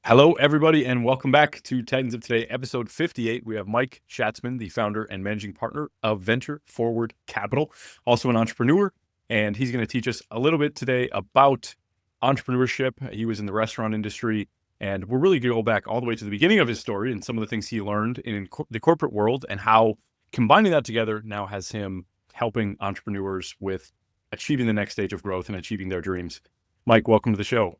Hello, everybody, and welcome back to Titans of Today, episode 58. We have Mike Schatzman, the founder and managing partner of Venture Forward Capital, also an entrepreneur, and he's going to teach us a little bit today about entrepreneurship. He was in the restaurant industry, and we're really going to go back all the way to the beginning of his story and some of the things he learned in the corporate world and how combining that together now has him helping entrepreneurs with achieving the next stage of growth and achieving their dreams. Mike, welcome to the show.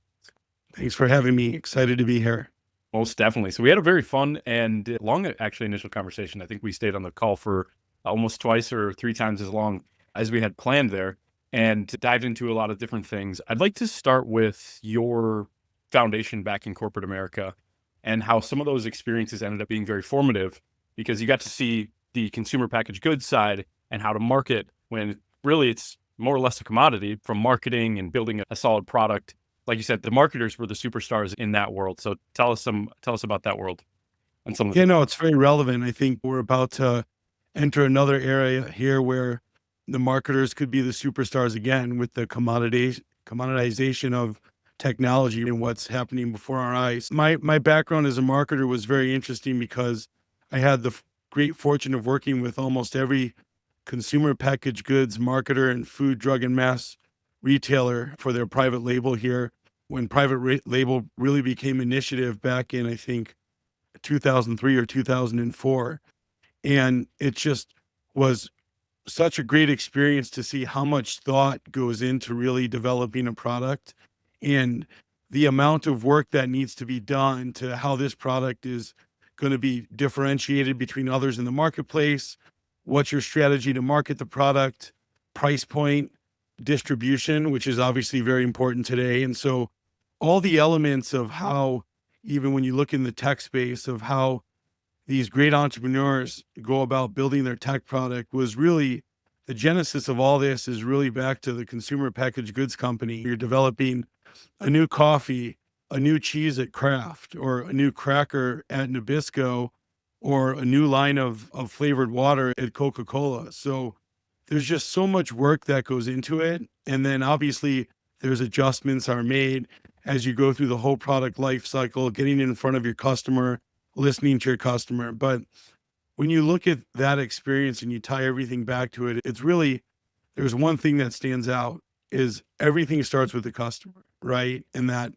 Thanks for having me. Excited to be here. Most definitely. So we had a very fun and long, actually, initial conversation. I think we stayed on the call for almost twice or three times as long as we had planned there and dived into a lot of different things. I'd like to start with your foundation back in corporate America and how some of those experiences ended up being very formative because you got to see the consumer packaged goods side and how to market when really it's more or less a commodity from marketing and building a solid product. Like you said, the marketers were the superstars in that world. So tell us about that world and some of Yeah, no, it's very relevant. I think we're about to enter another area here where the marketers could be the superstars again with the commoditization of technology and what's happening before our eyes. My background as a marketer was very interesting because I had the great fortune of working with almost every consumer packaged goods marketer and food, drug, and mass retailer for their private label here when private label really became initiative back in, I think, 2003 or 2004. And it just was such a great experience to see how much thought goes into really developing a product and the amount of work that needs to be done to how this product is going to be differentiated between others in the marketplace. What's your strategy to market the product, price point, distribution, which is obviously very important today. And so all the elements of how, even when you look in the tech space of how these great entrepreneurs go about building their tech product was really the genesis of all this is really back to the consumer packaged goods company. You're developing a new coffee, a new cheese at Kraft, or a new cracker at Nabisco, or a new line of flavored water at Coca-Cola. So there's just so much work that goes into it. And then obviously there's adjustments are made as you go through the whole product life cycle, getting in front of your customer, listening to your customer. But when you look at that experience and you tie everything back to it, it's really, there's one thing that stands out is everything starts with the customer, right? And that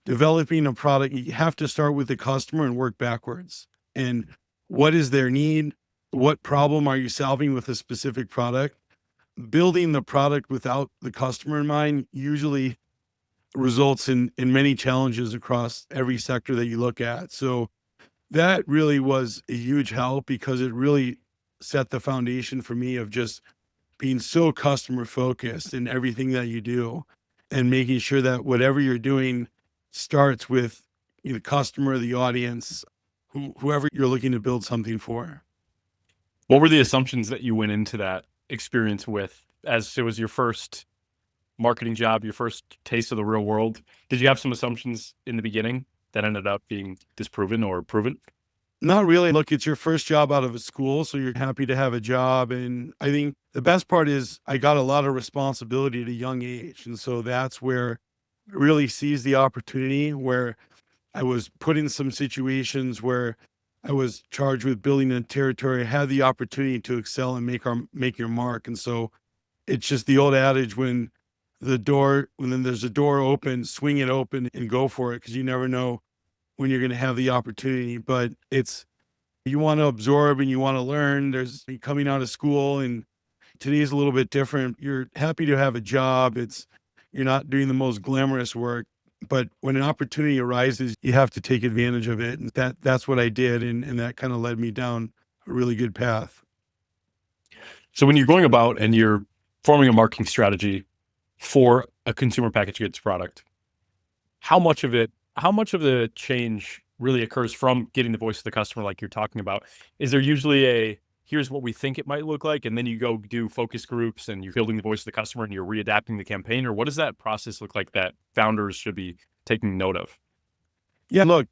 developing a product, you have to start with the customer and work backwards. And what is their need? What problem are you solving with a specific product? Building the product without the customer in mind usually results in many challenges across every sector that you look at. So that really was a huge help because it really set the foundation for me of just being so customer focused in everything that you do and making sure that whatever you're doing starts with the customer, the audience, whoever you're looking to build something for. What were the assumptions that you went into that experience with as it was your first marketing job, your first taste of the real world? Did you have some assumptions in the beginning that ended up being disproven or proven? Not really. Look, it's your first job out of a school, so you're happy to have a job. And I think the best part is I got a lot of responsibility at a young age. And so that's where I really seized the opportunity where I was put in some situations where I was charged with building a territory, had the opportunity to excel and make your mark. And so it's just the old adage when there's a door open, swing it open and go for it because you never know when you're going to have the opportunity. But you want to absorb and you want to learn. There's coming out of school and today's a little bit different. You're happy to have a job. You're not doing the most glamorous work. But when an opportunity arises, you have to take advantage of it. And that's what I did. And that kind of led me down a really good path. So when you're going about and you're forming a marketing strategy for a consumer packaged goods product, how much of the change really occurs from getting the voice of the customer like you're talking about? Is there usually here's what we think it might look like, and then you go do focus groups and you're building the voice of the customer and you're readapting the campaign? Or what does that process look like that founders should be taking note of? Yeah, look,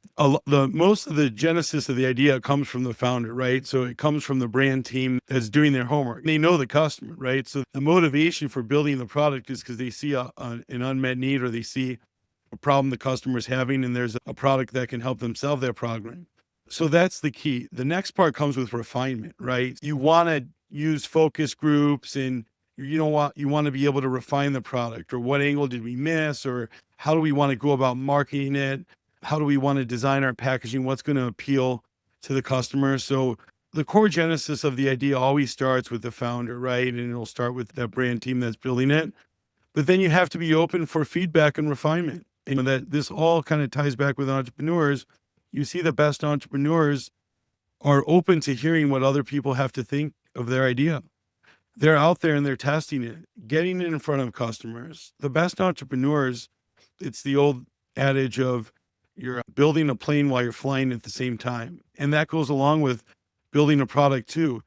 most of the genesis of the idea comes from the founder, right? So it comes from the brand team that's doing their homework. They know the customer, right? So the motivation for building the product is because they see an unmet need or they see a problem the customer's having, and there's a product that can help them solve that problem. So that's the key. The next part comes with refinement, right? You want to use focus groups, and you want to be able to refine the product, or what angle did we miss, or how do we want to go about marketing it? How do we want to design our packaging? What's going to appeal to the customer? So the core genesis of the idea always starts with the founder, right? And it'll start with that brand team that's building it. But then you have to be open for feedback and refinement. And that this all kind of ties back with entrepreneurs. You see, the best entrepreneurs are open to hearing what other people have to think of their idea. They're out there and they're testing it, getting it in front of customers. The best entrepreneurs, it's the old adage of you're building a plane while you're flying at the same time. And that goes along with building a product too,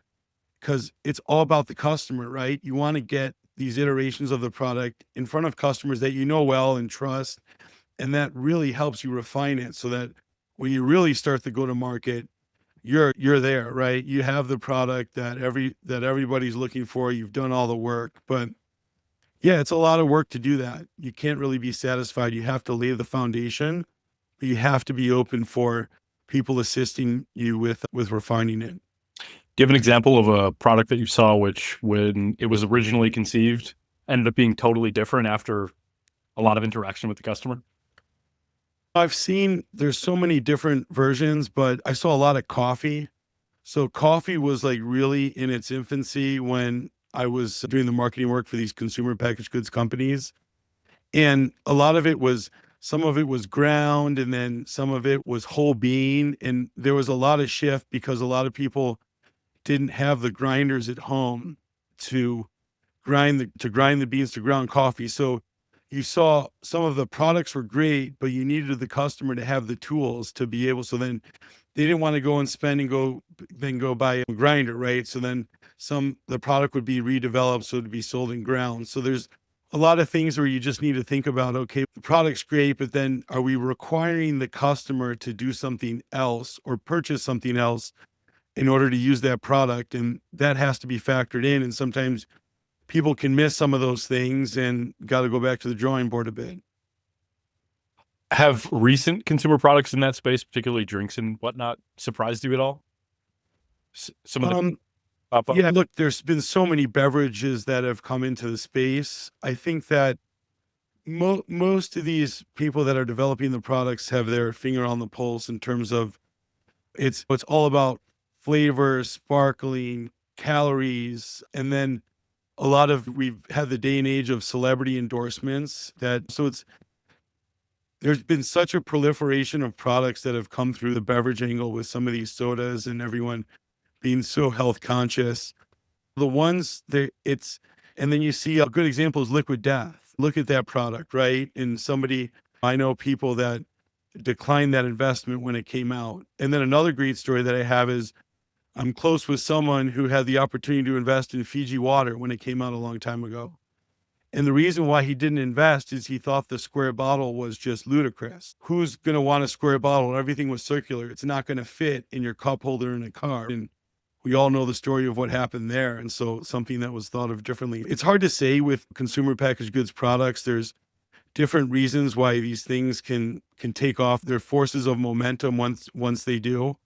because it's all about the customer, right? You want to get these iterations of the product in front of customers that you know well and trust. And that really helps you refine it so that when you really start to go to market, you're there, right? You have the product that everybody's looking for. You've done all the work, but yeah, it's a lot of work to do that. You can't really be satisfied. You have to lay the foundation, but you have to be open for people assisting you with refining it. Do you have an example of a product that you saw which, when it was originally conceived, ended up being totally different after a lot of interaction with the customer? I've seen there's so many different versions, but I saw a lot of coffee. So coffee was like really in its infancy when I was doing the marketing work for these consumer packaged goods companies. And a lot of it was, some of it was ground, and then some of it was whole bean. And there was a lot of shift because a lot of people didn't have the grinders at home to grind the beans to ground coffee. So you saw some of the products were great, but you needed the customer to have the tools to be able. So then they didn't want to go and spend and go buy a grinder, right? So then the product would be redeveloped so to be sold in ground. So there's a lot of things where you just need to think about, okay, the product's great, but then are we requiring the customer to do something else or purchase something else in order to use that product? And that has to be factored in. And sometimes people can miss some of those things and got to go back to the drawing board a bit. Have recent consumer products in that space, particularly drinks and whatnot, surprised you at all? Some of the pop up? Yeah, look, there's been so many beverages that have come into the space. I think that most of these people that are developing the products have their finger on the pulse in terms of it's all about flavor, sparkling, calories, and then we've had the day and age of celebrity endorsements there's been such a proliferation of products that have come through the beverage angle with some of these sodas and everyone being so health conscious. And then you see a good example is Liquid Death. Look at that product, right? And I know people that declined that investment when it came out. And then another great story that I have is I'm close with someone who had the opportunity to invest in Fiji water when it came out a long time ago. And the reason why he didn't invest is he thought the square bottle was just ludicrous. Who's going to want a square bottle? Everything was circular. It's not going to fit in your cup holder in a car. And we all know the story of what happened there. And so something that was thought of differently. It's hard to say with consumer packaged goods products. There's different reasons why these things can take off. Their forces of momentum once they do.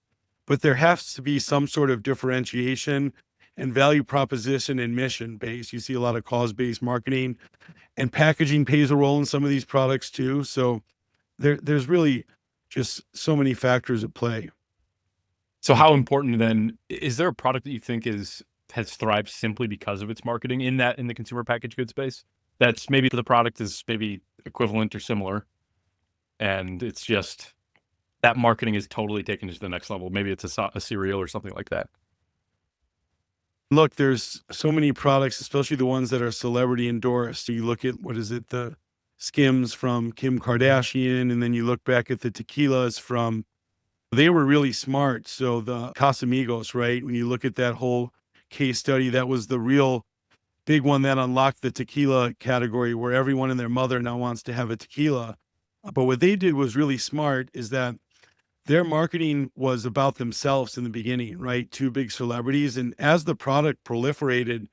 But there has to be some sort of differentiation and value proposition and mission base. You see a lot of cause-based marketing, and packaging plays a role in some of these products too. So there's really just so many factors at play. So how important then, is there a product that you think has thrived simply because of its marketing in the consumer packaged goods space? That's maybe the product is maybe equivalent or similar, and it's just that marketing is totally taken to the next level. Maybe it's a cereal or something like that. Look, there's so many products, especially the ones that are celebrity endorsed. You look at, the Skims from Kim Kardashian, and then you look back at the tequilas they were really smart. So the Casamigos, right? When you look at that whole case study, that was the real big one that unlocked the tequila category where everyone and their mother now wants to have a tequila. But what they did was really smart is that their marketing was about themselves in the beginning, right? Two big celebrities. And as the product proliferated,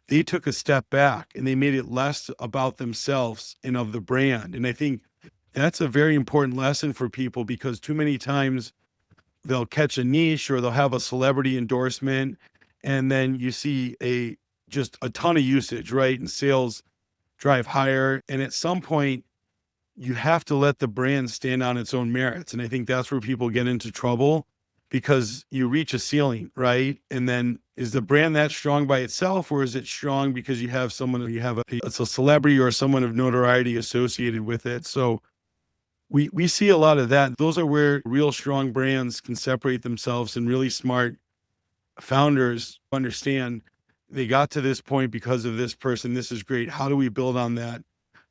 they took a step back and they made it less about themselves and of the brand. And I think That's a very important lesson for people, because too many times they'll catch a niche or they'll have a celebrity endorsement, and then you see just a ton of usage, right? And sales drive higher. And at some point, you have to let the brand stand on its own merits. And I think that's where people get into trouble, because you reach a ceiling, right? And then is the brand that strong by itself, or is it strong because you have it's a celebrity or someone of notoriety associated with it? So we see a lot of that. Those are where real strong brands can separate themselves, and really smart founders understand they got to this point because of this person. This is great. How do we build on that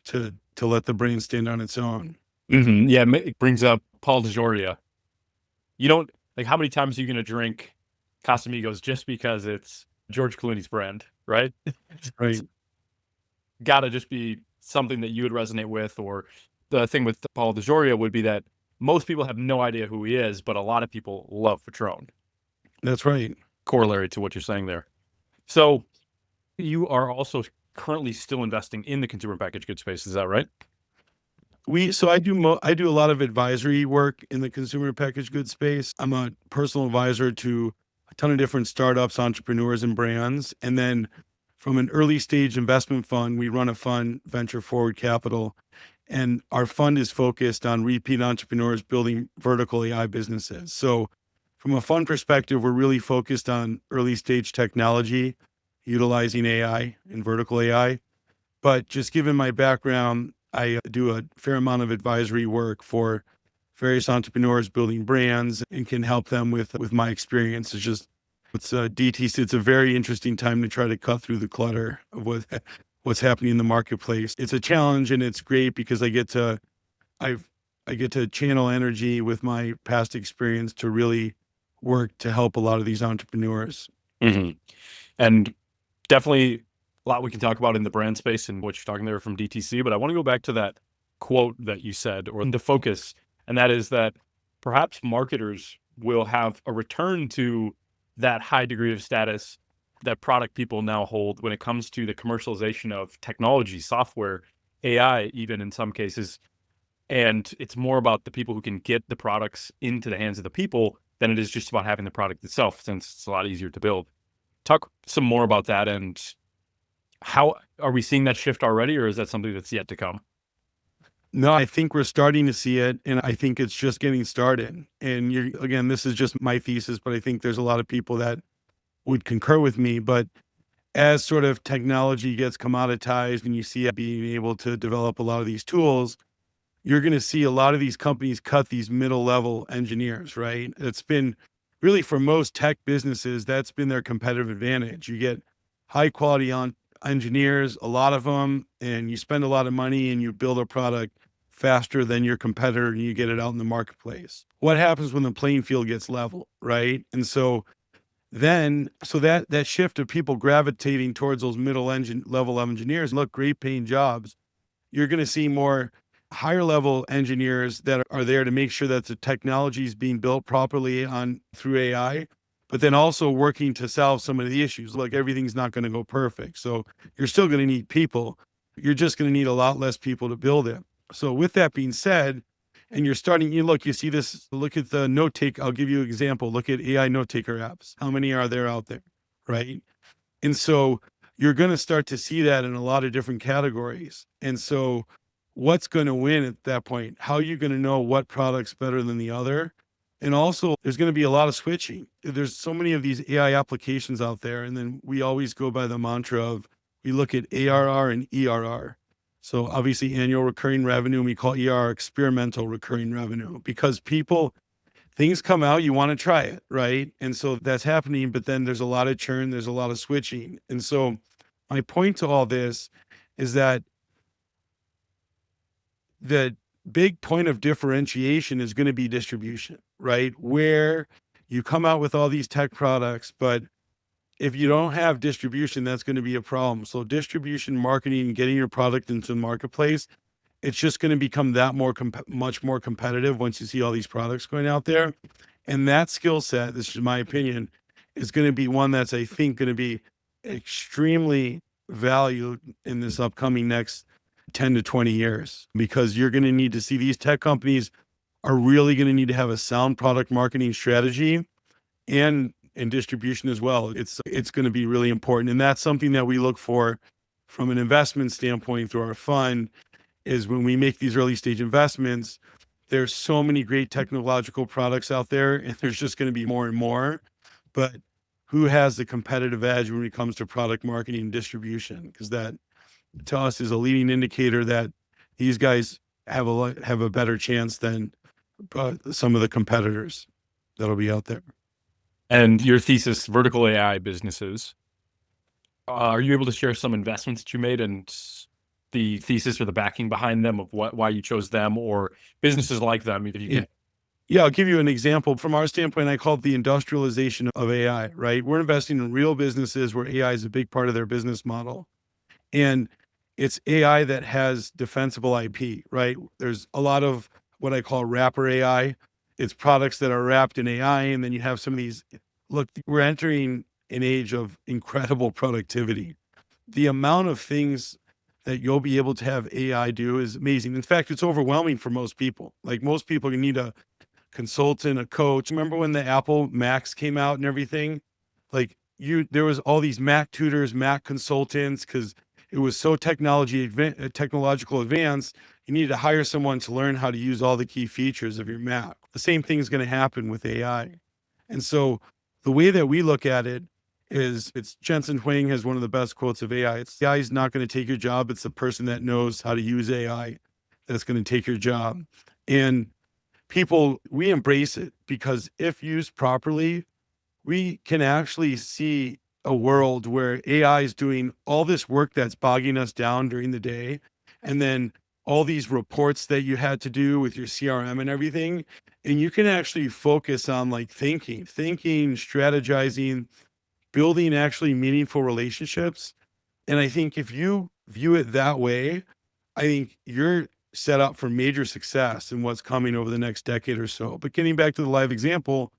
to let the brand stand on its own? Yeah, it brings up Paul DeJoria. You don't like, how many times are you going to drink Casamigos just because it's George Clooney's brand, right? Right. Got to just be something that you would resonate with. Or the thing with Paul DeJoria would be that most people have no idea who he is, but a lot of people love Patron. That's right. Corollary to what you're saying there. So you are also currently still investing in the consumer packaged goods space. Is that right? So I do a lot of advisory work in the consumer packaged goods space. I'm a personal advisor to a ton of different startups, entrepreneurs, and brands. And then from an early stage investment fund, we run a fund, Venture Forward Capital, and our fund is focused on repeat entrepreneurs building vertical AI businesses. So from a fund perspective, we're really focused on early stage technology, utilizing AI and vertical AI. But just given my background, I do a fair amount of advisory work for various entrepreneurs building brands, and can help them with my experience. It's DTC. It's a very interesting time to try to cut through the clutter of what's happening in the marketplace. It's a challenge, and it's great because I get to channel energy with my past experience to really work to help a lot of these entrepreneurs. Mm-hmm. And definitely a lot we can talk about in the brand space and what you're talking there from DTC, but I want to go back to that quote that you said, or the focus, and that is that perhaps marketers will have a return to that high degree of status that product people now hold when it comes to the commercialization of technology, software, AI, even in some cases. And it's more about the people who can get the products into the hands of the people than it is just about having the product itself, since it's a lot easier to build. Talk some more about that, and how are we seeing that shift already, or is that something that's yet to come? No, I think we're starting to see it, and I think it's just getting started. And again, this is just my thesis, but I think there's a lot of people that would concur with me. But as sort of technology gets commoditized and you see it being able to develop a lot of these tools, you're going to see a lot of these companies cut these middle level engineers, right? It's been really, for most tech businesses, that's been their competitive advantage. You get high quality engineers, a lot of them, and you spend a lot of money and you build a product faster than your competitor, and you get it out in the marketplace. What happens when the playing field gets level, right? And so that shift of people gravitating towards those level engineers, look, great paying jobs, you're going to see more higher level engineers that are there to make sure that the technology is being built properly through AI, but then also working to solve some of the issues. Like, everything's not going to go perfect. So you're still going to need people. You're just going to need a lot less people to build it. So with that being said, and you see this, look at the note take. I'll give you an example. Look at AI note taker apps. How many are there out there? Right. And so you're going to start to see that in a lot of different categories. And so what's going to win at that point? How are you going to know what product's better than the other? And also, there's going to be a lot of switching. There's so many of these AI applications out there. And then we always go by the mantra of, we look at ARR and ERR. So obviously annual recurring revenue, and we call ERR experimental recurring revenue, because things come out, you want to try it, right? And so that's happening, but then there's a lot of churn, there's a lot of switching. And so my point to all this is that the big point of differentiation is going to be distribution, right? Where you come out with all these tech products, but if you don't have distribution, that's going to be a problem. So distribution, marketing, and getting your product into the marketplace, it's just going to become that much more competitive once you see all these products going out there. And that skill set, this is my opinion, is going to be one that's, I think, going to be extremely valued in this upcoming next 10 to 20 years, because you're going to need to see these tech companies are really going to need to have a sound product marketing strategy and distribution as well. It's going to be really important. And that's something that we look for from an investment standpoint through our fund, is when we make these early stage investments, there's so many great technological products out there, and there's just going to be more and more. But who has the competitive edge when it comes to product marketing and distribution? Because that, to us, is a leading indicator that these guys have a better chance than some of the competitors that'll be out there. And your thesis, vertical AI businesses, are you able to share some investments that you made and the thesis or the backing behind them of why you chose them or businesses like them? If you can. Yeah, I'll give you an example. From our standpoint, I call it the industrialization of AI, right? We're investing in real businesses where AI is a big part of their business model. And it's AI that has defensible IP, right? There's a lot of what I call wrapper AI. It's products that are wrapped in AI. And then you have some of these, look, we're entering an age of incredible productivity. The amount of things that you'll be able to have AI do is amazing. In fact, it's overwhelming for most people. Like, most people need a consultant, a coach. Remember when the Apple Macs came out and everything? Like, there was all these Mac tutors, Mac consultants, because it was so technological advanced. You needed to hire someone to learn how to use all the key features of your Mac. The same thing is going to happen with AI. And so the way that we look at it is, Jensen Huang has one of the best quotes of AI. It's, AI is not going to take your job. It's the person that knows how to use AI that's going to take your job. And we embrace it, because if used properly, we can actually see a world where AI is doing all this work that's bogging us down during the day. And then all these reports that you had to do with your CRM and everything. And you can actually focus on like thinking, strategizing, building actually meaningful relationships. And I think if you view it that way, I think you're set up for major success in what's coming over the next decade or so. But getting back to the live example,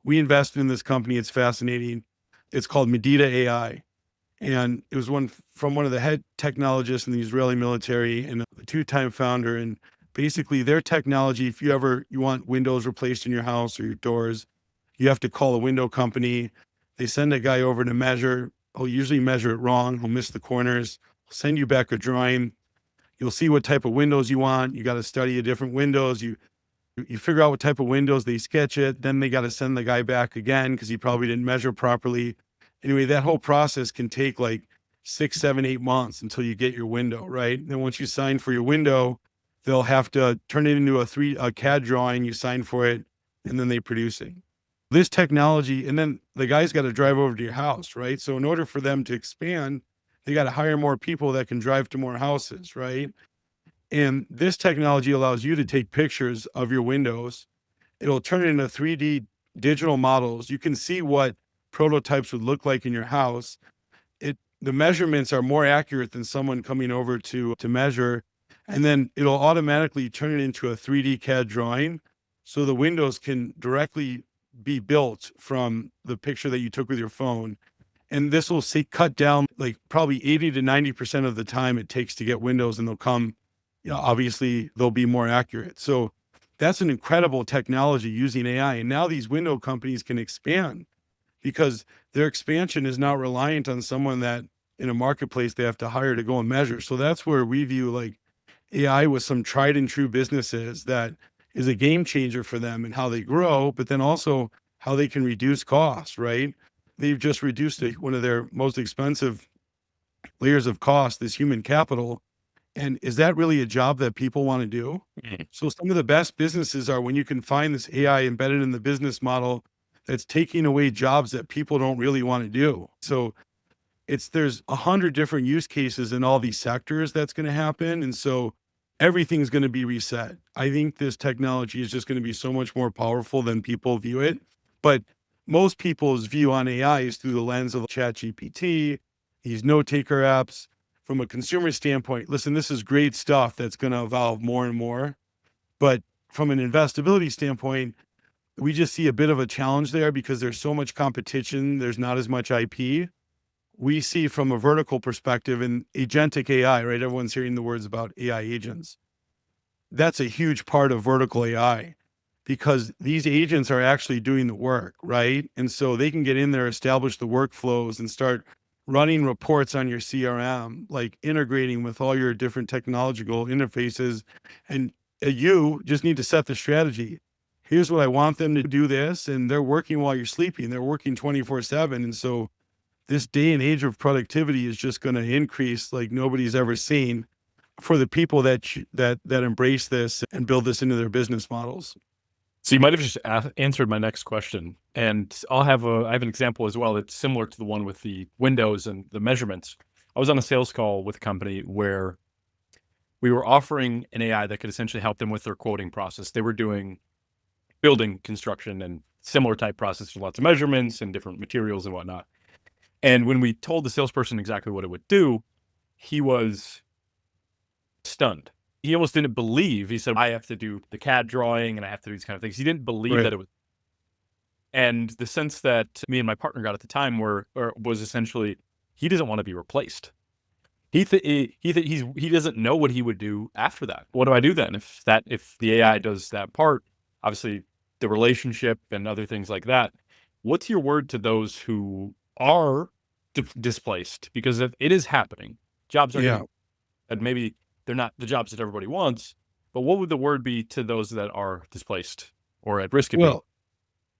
we invested in this company. It's fascinating. It's called Medida AI. And it was from one of the head technologists in the Israeli military and a two-time founder. And basically their technology, if you want windows replaced in your house or your doors, you have to call a window company. They send a guy over to measure. He'll usually measure it wrong. He'll miss the corners. He'll send you back a drawing. You'll see what type of windows you want. You got to study the different windows. You figure out what type of windows, they sketch it. Then they got to send the guy back again because he probably didn't measure properly. Anyway, that whole process can take like 6, 7, 8 months until you get your window, right? Then once you sign for your window, they'll have to turn it into a CAD drawing. You sign for it, and then they produce it. This technology, and then the guy's got to drive over to your house, right? So in order for them to expand, they got to hire more people that can drive to more houses, right? And this technology allows you to take pictures of your windows. It'll turn it into 3D digital models. You can see what prototypes would look like in your house. The measurements are more accurate than someone coming over to measure. And then it'll automatically turn it into a 3D CAD drawing. So the windows can directly be built from the picture that you took with your phone. And this will cut down like probably 80 to 90% of the time it takes to get windows, and they'll come, obviously they'll be more accurate. So that's an incredible technology using AI. And now these window companies can expand because their expansion is not reliant on someone that in a marketplace they have to hire to go and measure. So that's where we view like AI with some tried and true businesses that is a game changer for them and how they grow, but then also how they can reduce costs, right? They've just reduced one of their most expensive layers of cost, this human capital. And is that really a job that people want to do? Mm-hmm. So some of the best businesses are when you can find this AI embedded in the business model that's taking away jobs that people don't really want to do. So there's 100 different use cases in all these sectors that's going to happen. And so everything's going to be reset. I think this technology is just going to be so much more powerful than people view it. But most people's view on AI is through the lens of ChatGPT, these note-taker apps. From a consumer standpoint, listen, this is great stuff that's going to evolve more and more. But from an investability standpoint, we just see a bit of a challenge there because there's so much competition. There's not as much IP. we see from a vertical perspective in agentic AI, right? Everyone's hearing the words about AI agents. That's a huge part of vertical AI because these agents are actually doing the work, right? And so they can get in there, establish the workflows, and start running reports on your CRM, like integrating with all your different technological interfaces. And you just need to set the strategy. Here's what I want them to do this. And they're working while you're sleeping. They're working 24/7. And so this day and age of productivity is just going to increase like nobody's ever seen for the people that embrace this and build this into their business models. So you might have just answered my next question, and I have an example as well that's similar to the one with the windows and the measurements. I was on a sales call with a company where we were offering an AI that could essentially help them with their quoting process. They were doing building construction and similar type process with lots of measurements and different materials and whatnot. And when we told the salesperson exactly what it would do, he was stunned. He almost didn't believe. He said, I have to do the CAD drawing and I have to do these kind of things. He didn't believe Right. that it was. And the sense that me and my partner got at the time was essentially, he doesn't want to be replaced. He doesn't know what he would do after that. What do I do then? If the AI does that part, obviously the relationship and other things like that, what's your word to those who are displaced? Because it is happening. Jobs are Yeah. getting, and maybe they're not the jobs that everybody wants, but what would the word be to those that are displaced or at risk of being? Well,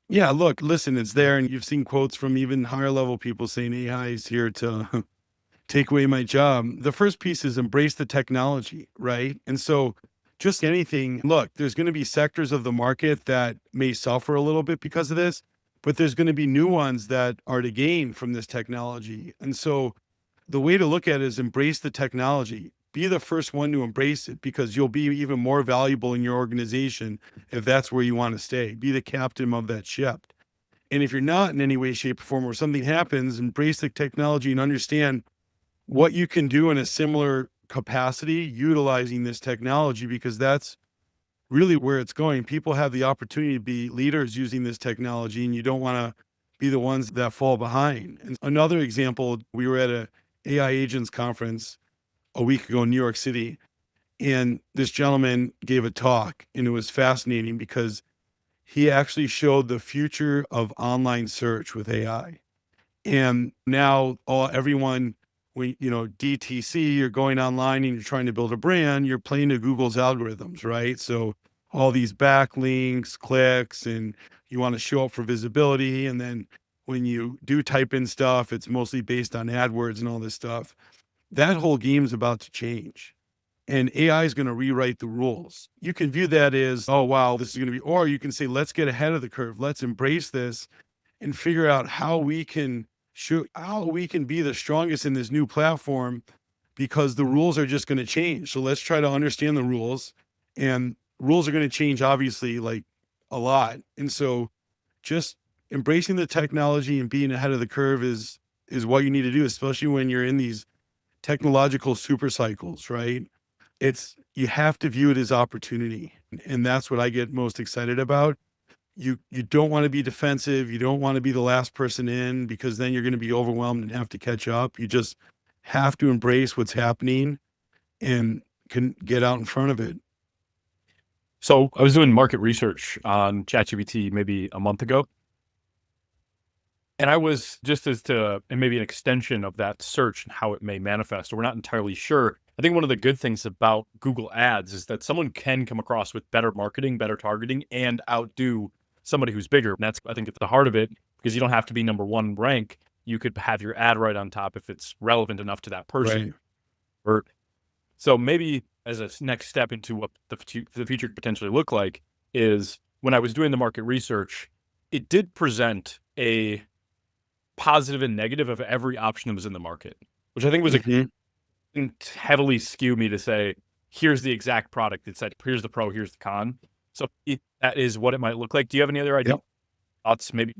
yeah, look, listen, it's there. And you've seen quotes from even higher level people saying AI is here to take away my job. The first piece is embrace the technology, right? And so just anything, look, there's going to be sectors of the market that may suffer a little bit because of this, but there's going to be new ones that are to gain from this technology. And so the way to look at it is embrace the technology. Be the first one to embrace it because you'll be even more valuable in your organization if that's where you want to stay. Be the captain of that ship. And if you're not in any way, shape, or form, or something happens, embrace the technology and understand what you can do in a similar capacity utilizing this technology, because that's really where it's going. People have the opportunity to be leaders using this technology, and you don't want to be the ones that fall behind. And another example, we were at a AI agents conference a week ago in New York City, and this gentleman gave a talk, and it was fascinating because he actually showed the future of online search with AI. And now everyone, when DTC, you're going online and you're trying to build a brand, you're playing to Google's algorithms, right? So all these backlinks, clicks, and you want to show up for visibility. And then when you do type in stuff, it's mostly based on AdWords and all this stuff. That whole game's about to change. And AI is going to rewrite the rules. You can view that as, oh, wow, this is going to be, or you can say, let's get ahead of the curve. Let's embrace this and figure out how we can be the strongest in this new platform, because the rules are just going to change. So let's try to understand the rules, and rules are going to change, obviously, like a lot. And so just embracing the technology and being ahead of the curve is what you need to do, especially when you're in these technological super cycles, right? You have to view it as opportunity. And that's what I get most excited about. You don't want to be defensive. You don't want to be the last person in, because then you're going to be overwhelmed and have to catch up. You just have to embrace what's happening and can get out in front of it. So I was doing market research on ChatGPT maybe a month ago. And I was and maybe an extension of that search and how it may manifest. We're not entirely sure. I think one of the good things about Google Ads is that someone can come across with better marketing, better targeting, and outdo somebody who's bigger. And that's, I think, at the heart of it, because you don't have to be number one rank. You could have your ad right on top if it's relevant enough to that person. Right. So maybe as a next step into what the future could potentially look like is, when I was doing the market research, it did present a positive and negative of every option that was in the market, which I think was heavily skew me to say, here's the exact product. It said, here's the pro, here's the con. So that is what it might look like. Do you have any other ideas, thoughts, maybe,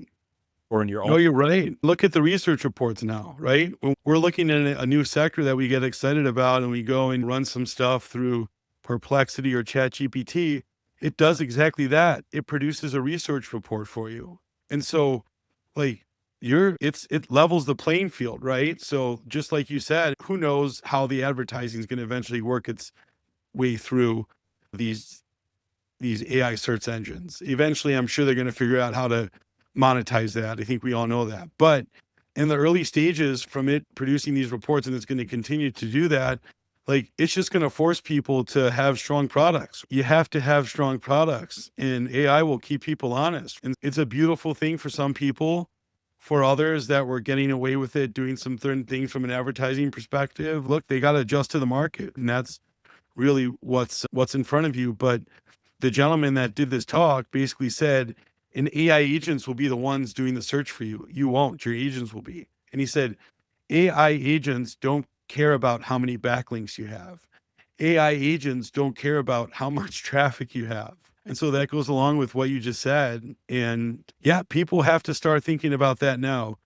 or in your own? No, you're right. Look at the research reports now, right? When we're looking at a new sector that we get excited about and we go and run some stuff through Perplexity or ChatGPT, it does exactly that. It produces a research report for you. And so, like, it levels the playing field, right? So just like you said, who knows how the advertising is going to eventually work its way through these AI search engines. Eventually, I'm sure they're going to figure out how to monetize that. I think we all know that. But in the early stages from it producing these reports, and it's going to continue to do that, like it's just going to force people to have strong products. You have to have strong products, and AI will keep people honest. And it's a beautiful thing for some people. For others that were getting away with it, doing some certain things from an advertising perspective, look, they got to adjust to the market. And that's really what's in front of you. But the gentleman that did this talk basically said, and AI agents will be the ones doing the search for you. You won't, your agents will be. And he said, AI agents don't care about how many backlinks you have. AI agents don't care about how much traffic you have. And so that goes along with what you just said. And yeah, people have to start thinking about that now.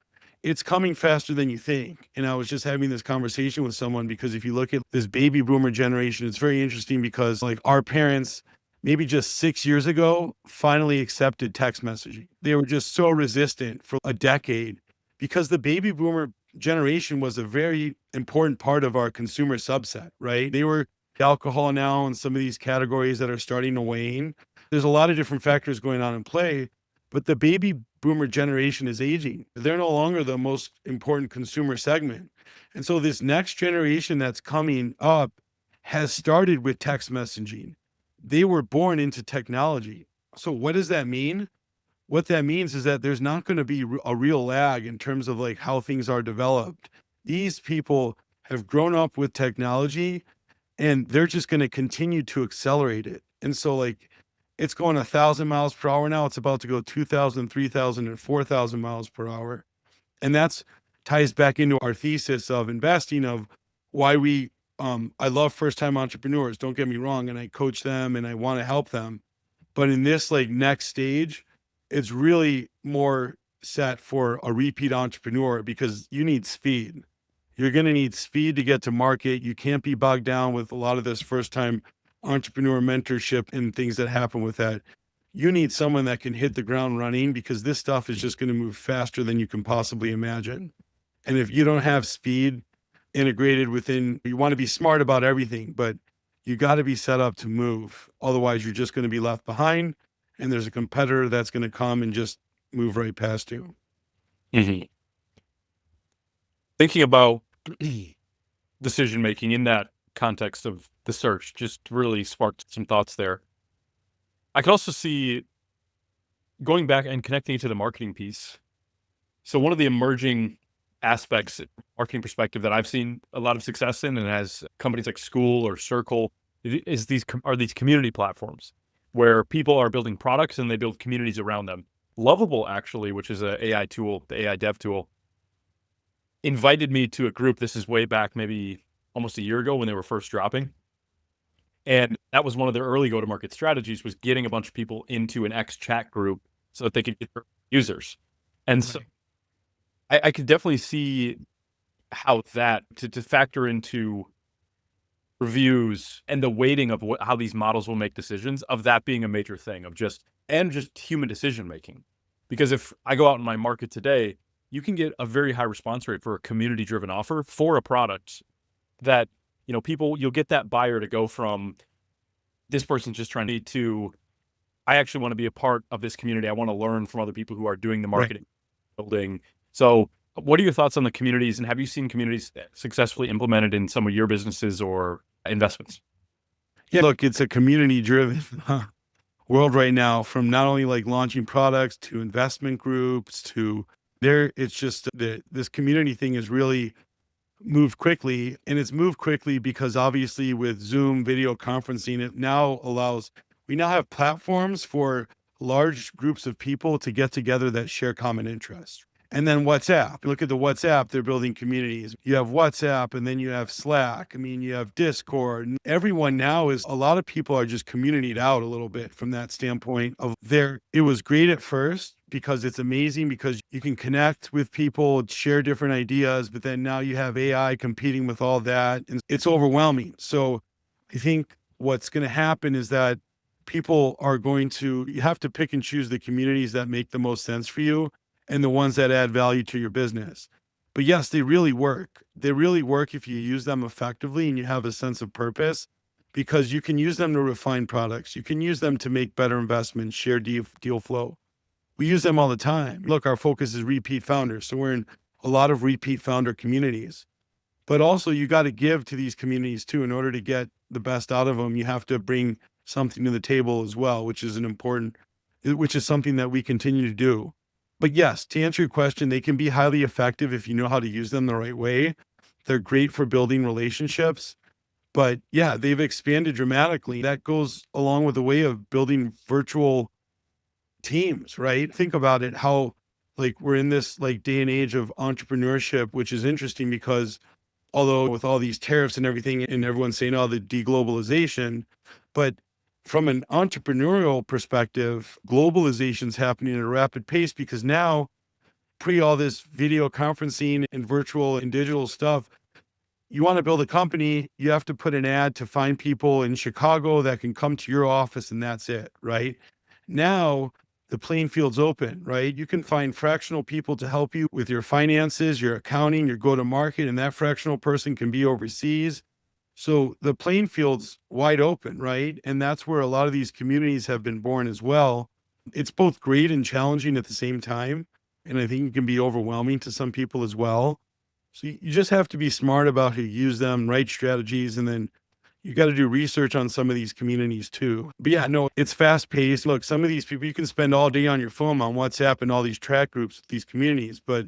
It's coming faster than you think. And I was just having this conversation with someone because if you look at this baby boomer generation, it's very interesting because like our parents, maybe just 6 years ago, finally accepted text messaging. They were just so resistant for a decade because the baby boomer generation was a very important part of our consumer subset, right? They were alcohol now and some of these categories that are starting to wane. There's a lot of different factors going on in play, but the baby boomer generation is aging. They're no longer the most important consumer segment. And so this next generation that's coming up has started with text messaging. They were born into technology. So what does that mean? What that means is that there's not going to be a real lag in terms of like how things are developed. These people have grown up with technology and they're just going to continue to accelerate it. And so like it's going 1,000 miles per hour now. It's about to go 2,000, 3,000, and 4,000 miles per hour. And that's ties back into our thesis of investing of why I love first-time entrepreneurs. Don't get me wrong. And I coach them and I want to help them. But in this like next stage, it's really more set for a repeat entrepreneur because you need speed. You're going to need speed to get to market. You can't be bogged down with a lot of this first-time entrepreneur mentorship and things that happen with that. You need someone that can hit the ground running because this stuff is just going to move faster than you can possibly imagine. And if you don't have speed integrated within, you want to be smart about everything, but you got to be set up to move. Otherwise, you're just going to be left behind and there's a competitor that's going to come and just move right past you. Mm-hmm. Thinking about decision-making in that context of the search just really sparked some thoughts there. I could also see going back and connecting to the marketing piece. So one of the emerging aspects, marketing perspective, that I've seen a lot of success in, and as companies like School or Circle, is these community platforms where people are building products and they build communities around them. Lovable, actually, which is an AI tool, the AI dev tool, invited me to a group. This is way back, maybe almost a year ago when they were first dropping. And that was one of their early go-to-market strategies, was getting a bunch of people into an X chat group so that they could get their users. And so I could definitely see how that, to factor into reviews and the weighting of how these models will make decisions, of that being a major thing of just human decision-making. Because if I go out in my market today, you can get a very high response rate for a community-driven offer for a product that, you'll get that buyer to go from this person's just trying to, I actually want to be a part of this community. I want to learn from other people who are doing the marketing, building. So what are your thoughts on the communities, and have you seen communities successfully implemented in some of your businesses or investments? Yeah, look, it's a community-driven world right now, from not only like launching products to investment groups to it's just this community thing is really moved quickly, and it's moved quickly because obviously with Zoom video conferencing, we now have platforms for large groups of people to get together that share common interests. And then WhatsApp, look at the WhatsApp, they're building communities. You have WhatsApp, and then you have Slack. I mean, you have Discord. And everyone now a lot of people are just communityed out a little bit from that standpoint of it was great at first because it's amazing because you can connect with people, share different ideas, but then now you have AI competing with all that, and it's overwhelming. So I think what's going to happen is that you have to pick and choose the communities that make the most sense for you. and the ones that add value to your business. But yes, they really work. They really work if you use them effectively and you have a sense of purpose, because you can use them to refine products. You can use them to make better investments, share deal flow. We use them all the time. Look, our focus is repeat founders. So we're in a lot of repeat founder communities. But also you got to give to these communities too. In order to get the best out of them, you have to bring something to the table as well, which is something that we continue to do. But yes, to answer your question, they can be highly effective if you know how to use them the right way. They're great for building relationships. But yeah, they've expanded dramatically. That goes along with the way of building virtual teams, right? Think about it, how like we're in this like day and age of entrepreneurship, which is interesting because although with all these tariffs and everything, and everyone's saying, oh, the deglobalization, but from an entrepreneurial perspective, globalization is happening at a rapid pace because now, pre all this video conferencing and virtual and digital stuff, you want to build a company, you have to put an ad to find people in Chicago that can come to your office, and that's it, right? Now, the playing field's open, right? You can find fractional people to help you with your finances, your accounting, your go-to-market, and that fractional person can be overseas. So the playing field's wide open, right? And that's where a lot of these communities have been born as well. It's both great and challenging at the same time. And I think it can be overwhelming to some people as well. So you just have to be smart about how you use them, right strategies, and then you got to do research on some of these communities too. But yeah, no, it's fast paced. Look, some of these people, you can spend all day on your phone on WhatsApp and all these track groups, these communities, but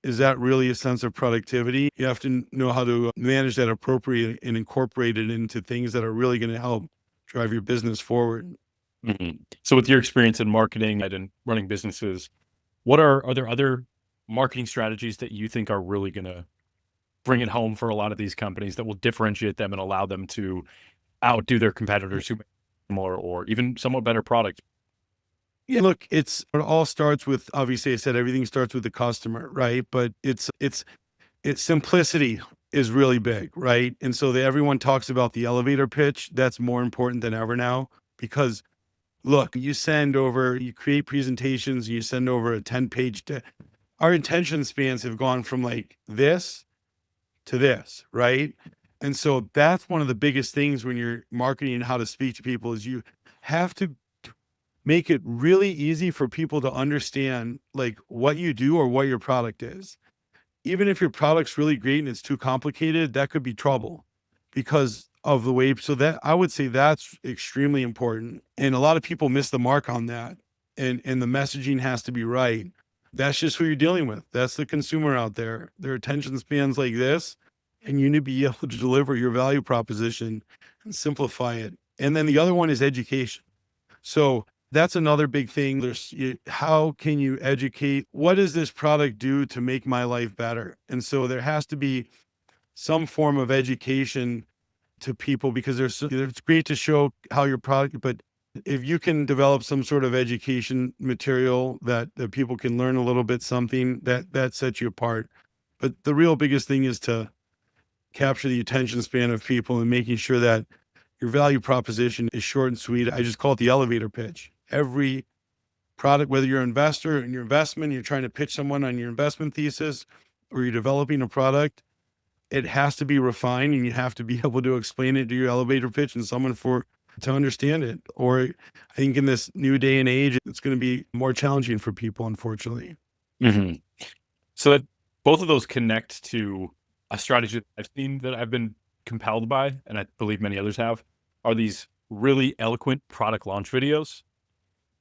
is that really a sense of productivity? You have to know how to manage that appropriately and incorporate it into things that are really going to help drive your business forward. Mm-hmm. So with your experience in marketing and running businesses, are there other marketing strategies that you think are really going to bring it home for a lot of these companies that will differentiate them and allow them to outdo their competitors who make more or even somewhat better product? Yeah, look, it all starts with, obviously I said everything starts with the customer, right? But it's simplicity is really big, right? And so everyone talks about the elevator pitch. That's more important than ever now because look, you create presentations, you send over a 10-page, our attention spans have gone from like this to this, right? And so that's one of the biggest things when you're marketing and how to speak to people is you have to make it really easy for people to understand like what you do or what your product is. Even if your product's really great and it's too complicated, that could be trouble because of the way. So that I would say that's extremely important. And a lot of people miss the mark on that. And the messaging has to be right. That's just who you're dealing with. That's the consumer out there. Their attention spans like this, and you need to be able to deliver your value proposition and simplify it. And then the other one is education. So that's another big thing. How can you educate? What does this product do to make my life better? And so there has to be some form of education to people because it's great to show how your product, but if you can develop some sort of education material that people can learn a little bit something, that sets you apart. But the real biggest thing is to capture the attention span of people and making sure that your value proposition is short and sweet. I just call it the elevator pitch. Every product, whether you're an investor in your investment, you're trying to pitch someone on your investment thesis, or you're developing a product, it has to be refined and you have to be able to explain it to your elevator pitch and someone to understand it. Or I think in this new day and age, it's going to be more challenging for people, unfortunately. Mm-hmm. So that both of those connect to a strategy that I've seen that I've been compelled by, and I believe many others have, are these really eloquent product launch videos.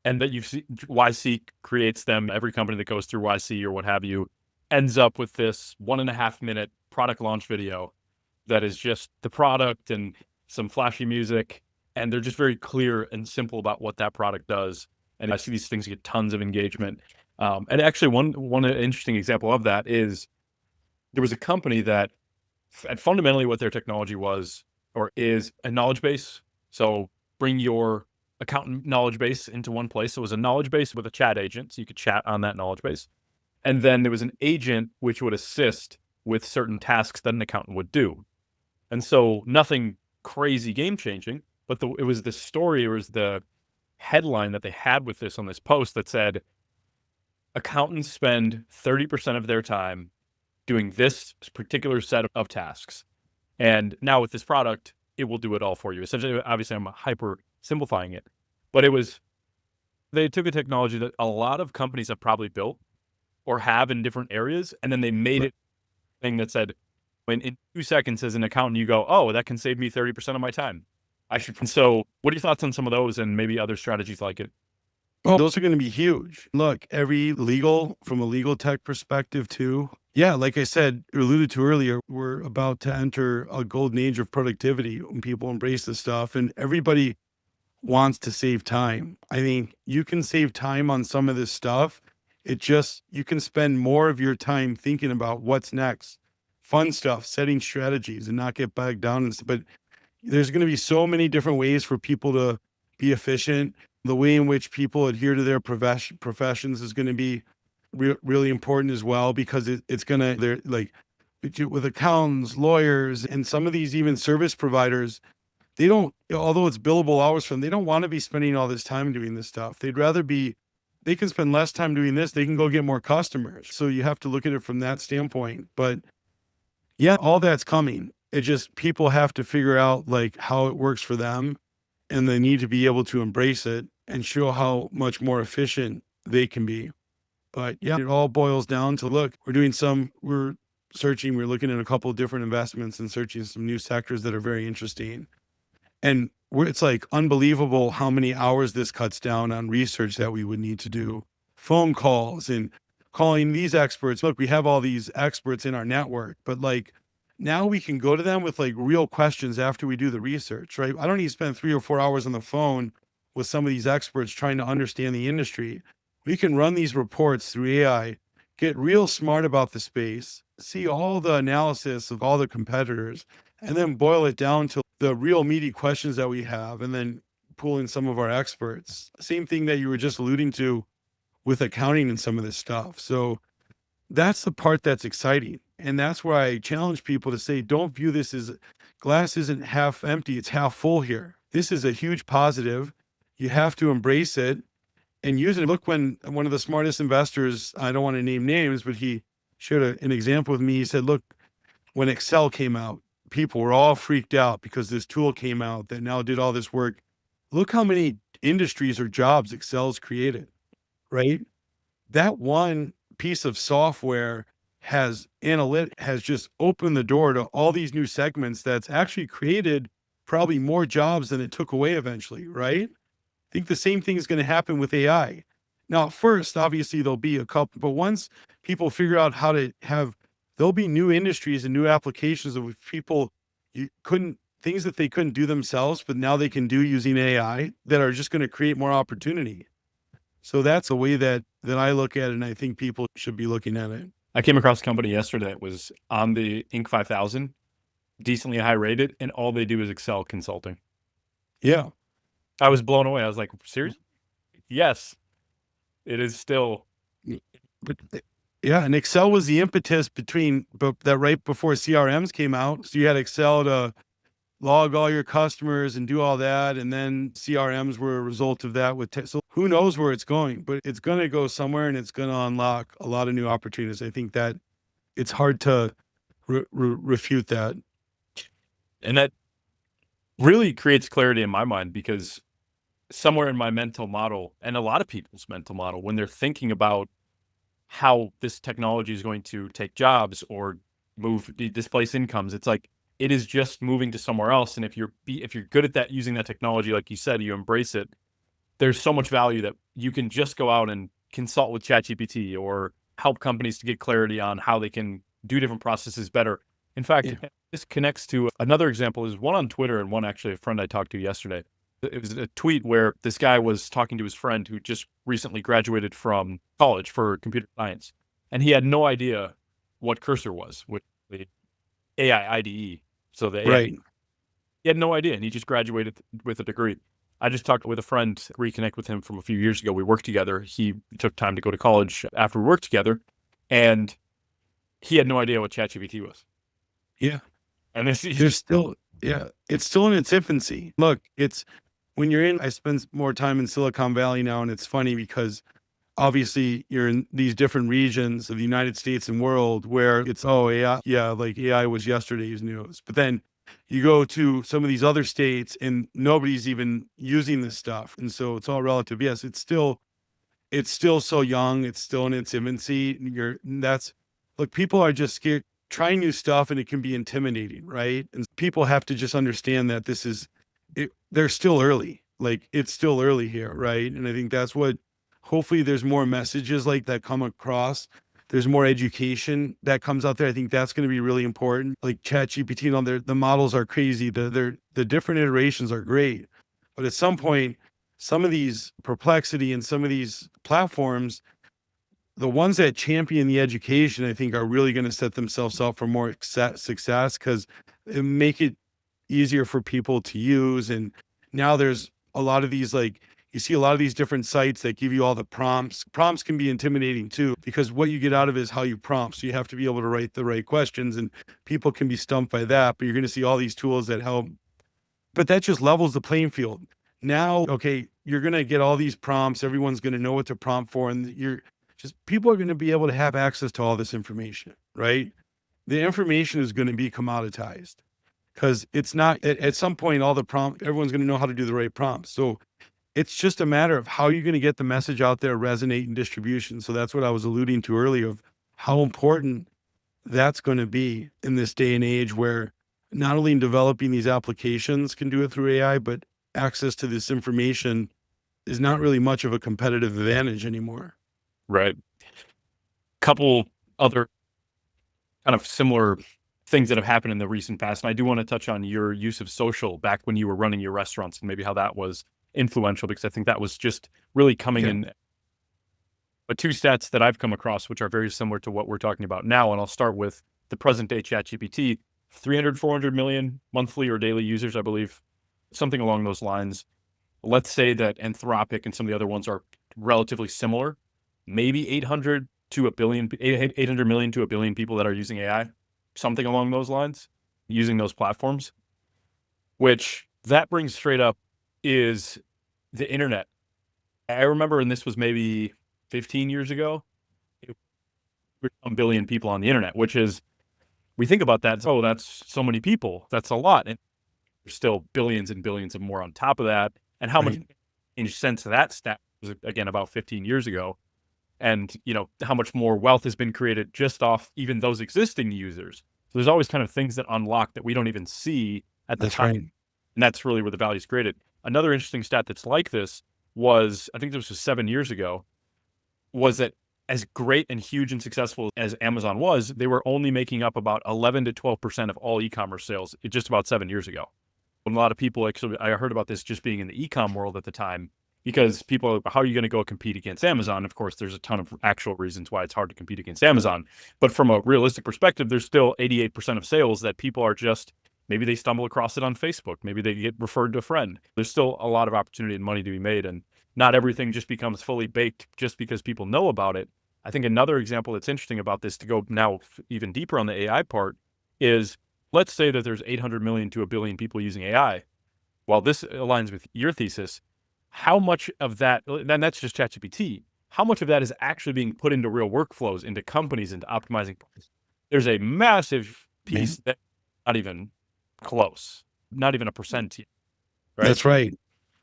And that you've seen YC creates them. Every company that goes through YC or what have you ends up with this 1.5-minute product launch video that is just the product and some flashy music. And they're just very clear and simple about what that product does. And I see these things get tons of engagement. And actually one interesting example of that is there was a company that fundamentally what their technology was or is a knowledge base. So bring your accountant knowledge base into one place. So it was a knowledge base with a chat agent. So you could chat on that knowledge base. And then there was an agent which would assist with certain tasks that an accountant would do. And so nothing crazy game changing, but it was the story, it was the headline that they had with this on this post that said, accountants spend 30% of their time doing this particular set of tasks. And now with this product, it will do it all for you. Essentially, obviously, I'm hyper simplifying it, but they took a technology that a lot of companies have probably built or have in different areas, and then they made it a thing that said, when in 2 seconds as an accountant, you go, oh, that can save me 30% of my time. So what are your thoughts on some of those and maybe other strategies like it? Oh, those are going to be huge. Look, from a legal tech perspective too. Yeah, like I said, alluded to earlier, we're about to enter a golden age of productivity when people embrace this stuff and everybody wants to save time. I mean, you can save time on some of this stuff. You can spend more of your time thinking about what's next, fun stuff, setting strategies and not get bogged down. But there's going to be so many different ways for people to be efficient. The way in which people adhere to their professions is going to be really important as well, because it's going to, they're like with accountants, lawyers, and some of these even service providers, they don't, although it's billable hours for them, they don't want to be spending all this time doing this stuff. They can spend less time doing this. They can go get more customers. So you have to look at it from that standpoint. But yeah, all that's coming. It just, people have to figure out like how it works for them, and they need to be able to embrace it and show how much more efficient they can be. But yeah, it all boils down to, look, we're looking at a couple of different investments and searching some new sectors that are very interesting. And it's like unbelievable how many hours this cuts down on research that we would need to do, phone calls and calling these experts. Look, we have all these experts in our network, but like now we can go to them with like real questions after we do the research, right? I don't need to spend 3 or 4 hours on the phone with some of these experts trying to understand the industry. We can run these reports through AI, get real smart about the space, see all the analysis of all the competitors, and then boil it down to the real meaty questions that we have, and then pull in some of our experts. Same thing that you were just alluding to with accounting and some of this stuff. So that's the part that's exciting. And that's why I challenge people to say, don't view this as glass isn't half empty, it's half full here. This is a huge positive. You have to embrace it and use it. Look, when one of the smartest investors, I don't want to name names, but he shared an example with me. He said, look, when Excel came out, people were all freaked out because this tool came out that now did all this work. Look how many industries or jobs Excel's created, right? That one piece of software has just opened the door to all these new segments that's actually created probably more jobs than it took away eventually, right? I think the same thing is going to happen with AI. Now, at first, obviously, there'll be a couple, but once people figure out how to there'll be new industries and new applications of things that they couldn't do themselves, but now they can do using AI that are just going to create more opportunity. So that's the way that I look at it, and I think people should be looking at it. I came across a company yesterday that was on the Inc. 5000, decently high rated, and all they do is Excel consulting. Yeah. I was blown away. I was like, seriously? Yes, it is still. But yeah, and Excel was the impetus that right before CRMs came out. So you had Excel to log all your customers and do all that. And then CRMs were a result of that so who knows where it's going, but it's going to go somewhere, and it's going to unlock a lot of new opportunities. I think that it's hard to refute that. And that really creates clarity in my mind, because somewhere in my mental model, and a lot of people's mental model, when they're thinking about how this technology is going to take jobs or displace incomes, it's like it is just moving to somewhere else. And if you're good at that, using that technology, like you said, you embrace it, there's so much value that you can just go out and consult with ChatGPT or help companies to get clarity on how they can do different processes better. In fact, This connects to another example, is one on Twitter and one actually a friend I talked to yesterday. It was a tweet where this guy was talking to his friend who just recently graduated from college for computer science. And he had no idea what Cursor was, with the AI IDE. So the AI, Right. he had no idea, and he just graduated with a degree. I just talked with a friend, reconnect with him from a few years ago. We worked together. He took time to go to college after we worked together, and he had no idea what ChatGPT was. Yeah. And it's still in its infancy. Look, I spend more time in Silicon Valley now, and it's funny because obviously you're in these different regions of the United States and world where it's, oh, AI, yeah, like AI was yesterday's news. But then you go to some of these other states and nobody's even using this stuff. And so it's all relative. Yes, it's still so young. It's still in its infancy. Look, people are just scared, trying new stuff, and it can be intimidating, right? And people have to just understand that they're still early. Like, it's still early here, right? And I think that's what, hopefully there's more messages like that come across. There's more education that comes out there. I think that's going to be really important. Like ChatGPT, the models are crazy. The different iterations are great. But at some point, some of these Perplexity and some of these platforms, the ones that champion the education, I think, are really going to set themselves up for more success, because it make it easier for people to use. And now there's a lot of these, like, you see a lot of these different sites that give you all the prompts. Prompts can be intimidating too, because what you get out of it is how you prompt. So you have to be able to write the right questions, and people can be stumped by that. But you're going to see all these tools that help. But that just levels the playing field. Now, okay, you're going to get all these prompts. Everyone's going to know what to prompt for. And people are going to be able to have access to all this information, right? The information is going to be commoditized, because it's not, at some point, everyone's going to know how to do the right prompts. So it's just a matter of how you're going to get the message out there, resonate in distribution. So that's what I was alluding to earlier, of how important that's going to be in this day and age, where not only in developing these applications can do it through AI, but access to this information is not really much of a competitive advantage anymore. Right. Couple other kind of similar things that have happened in the recent past. And I do want to touch on your use of social back when you were running your restaurants, and maybe how that was influential, because I think that was just really coming in. But two stats that I've come across, which are very similar to what we're talking about now, and I'll start with the present day ChatGPT, 300, 400 million monthly or daily users, I believe, something along those lines. Let's say that Anthropic and some of the other ones are relatively similar, maybe 800 million to a billion people that are using AI, something along those lines, using those platforms, which that brings straight up is the internet. I remember, and this was maybe 15 years ago, it were a billion people on the internet, which is, we think about that, oh, that's so many people, that's a lot. And there's still billions and billions of more on top of that. And how much change since that stat was, again, about 15 years ago. And, how much more wealth has been created just off even those existing users. So there's always kind of things that unlock that we don't even see at the time. Right. And that's really where the value is created. Another interesting stat that's like this was, I think this was 7 years ago, was that as great and huge and successful as Amazon was, they were only making up about 11 to 12% of all e-commerce sales just about 7 years ago. And a lot of people, actually, I heard about this just being in the e-com world at the time, because people are, how are you going to go compete against Amazon? Of course, there's a ton of actual reasons why it's hard to compete against Amazon. But from a realistic perspective, there's still 88% of sales that people are just, maybe they stumble across it on Facebook. Maybe they get referred to a friend. There's still a lot of opportunity and money to be made. And not everything just becomes fully baked just because people know about it. I think another example that's interesting about this, to go now even deeper on the AI part, is let's say that there's 800 million to a billion people using AI. While this aligns with your thesis, how much of that, and that's just ChatGPT, how much of that is actually being put into real workflows, into companies, into optimizing? There's a massive piece that's not even close, not even a percent yet. Right?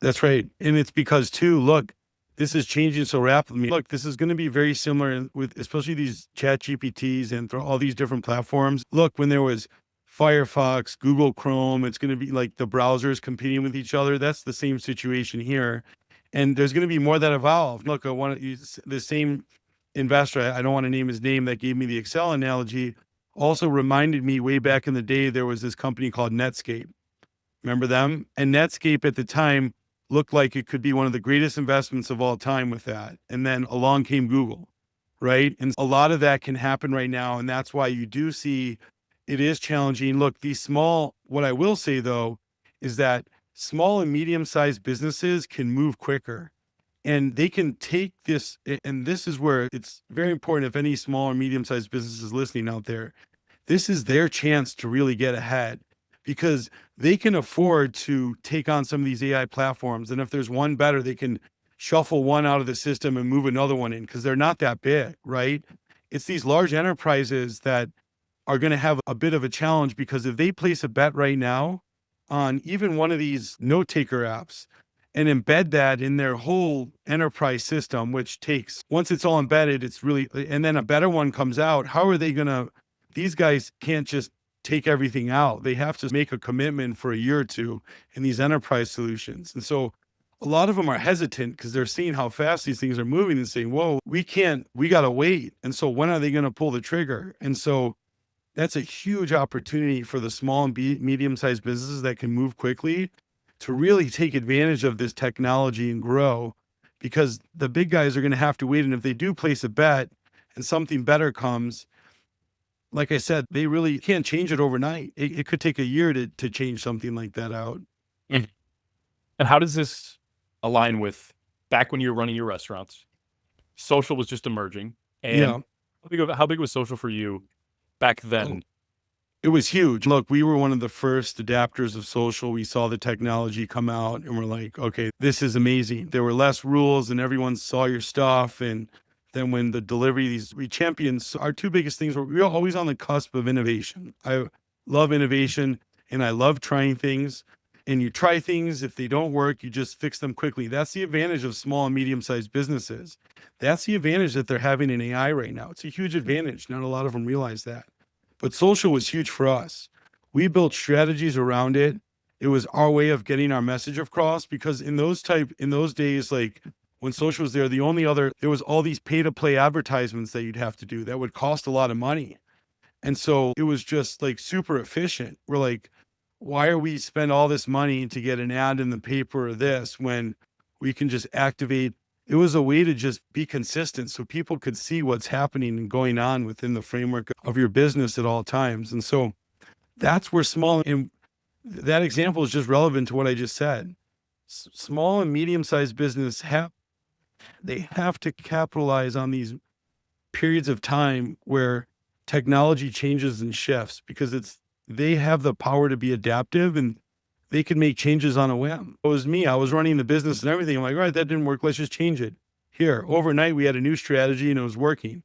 That's right. And it's because, too, look, this is changing so rapidly. Look, this is going to be very similar with especially these ChatGPTs and all these different platforms. Look, when there was Firefox, Google Chrome, it's going to be like the browsers competing with each other. That's the same situation here. And there's going to be more that evolve. Look, I want to use the same investor, I don't want to name his name, that gave me the Excel analogy, also reminded me way back in the day, there was this company called Netscape. Remember them? And Netscape at the time looked like it could be one of the greatest investments of all time with that. And then along came Google, right? And a lot of that can happen right now. And that's why you do see it is challenging. Look, what I will say though, is that small and medium-sized businesses can move quicker, and they can take this. And this is where it's very important. If any small or medium-sized business is listening out there, this is their chance to really get ahead, because they can afford to take on some of these AI platforms. And if there's one better, they can shuffle one out of the system and move another one in because they're not that big, right? It's these large enterprises that are going to have a bit of a challenge because if they place a bet right now on even one of these note taker apps and embed that in their whole enterprise system, which takes, once it's all embedded, it's really, and then a better one comes out, how are they going to, these guys can't just take everything out. They have to make a commitment for a year or two in these enterprise solutions. And so a lot of them are hesitant because they're seeing how fast these things are moving and saying, whoa, we got to wait. And so when are they going to pull the trigger? And so that's a huge opportunity for the small and medium-sized businesses that can move quickly to really take advantage of this technology and grow, because the big guys are going to have to wait. And if they do place a bet and something better comes, like I said, they really can't change it overnight. It could take a year to change something like that out. And how does this align with back when you were running your restaurants? Social was just emerging. And how big was social for you back then? It was huge. Look, we were one of the first adapters of social. We saw the technology come out and we're like, okay, this is amazing. There were less rules and everyone saw your stuff. And then when the delivery, we champions, our two biggest things we were always on the cusp of innovation. I love innovation and I love trying things. And you try things, if they don't work, you just fix them quickly. That's the advantage of small and medium-sized businesses. That's the advantage that they're having in AI right now. It's a huge advantage. Not a lot of them realize that. But social was huge for us. We built strategies around it. It was our way of getting our message across, because in those days, like when social was there was all these pay-to-play advertisements that you'd have to do that would cost a lot of money. And so it was just like super efficient. We're like, why are we spend all this money to get an ad in the paper or this when we can just activate? It was a way to just be consistent so people could see what's happening and going on within the framework of your business at all times. And so that's where and that example is just relevant to what I just said. Small and medium-sized business have to capitalize on these periods of time where technology changes and shifts, because they have the power to be adaptive and they could make changes on a whim. It was me. I was running the business and everything. I'm like, all right, that didn't work. Let's just change it. Here, overnight, we had a new strategy and it was working.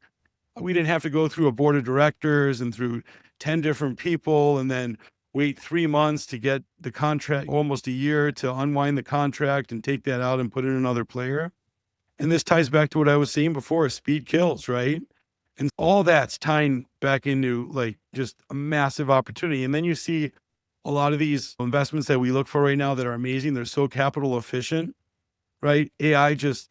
We didn't have to go through a board of directors and through 10 different people and then wait 3 months to get the contract, almost a year to unwind the contract and take that out and put in another player. And this ties back to what I was saying before, speed kills, right? And all that's tying back into like just a massive opportunity. And then you see a lot of these investments that we look for right now that are amazing. They're so capital efficient, right? AI just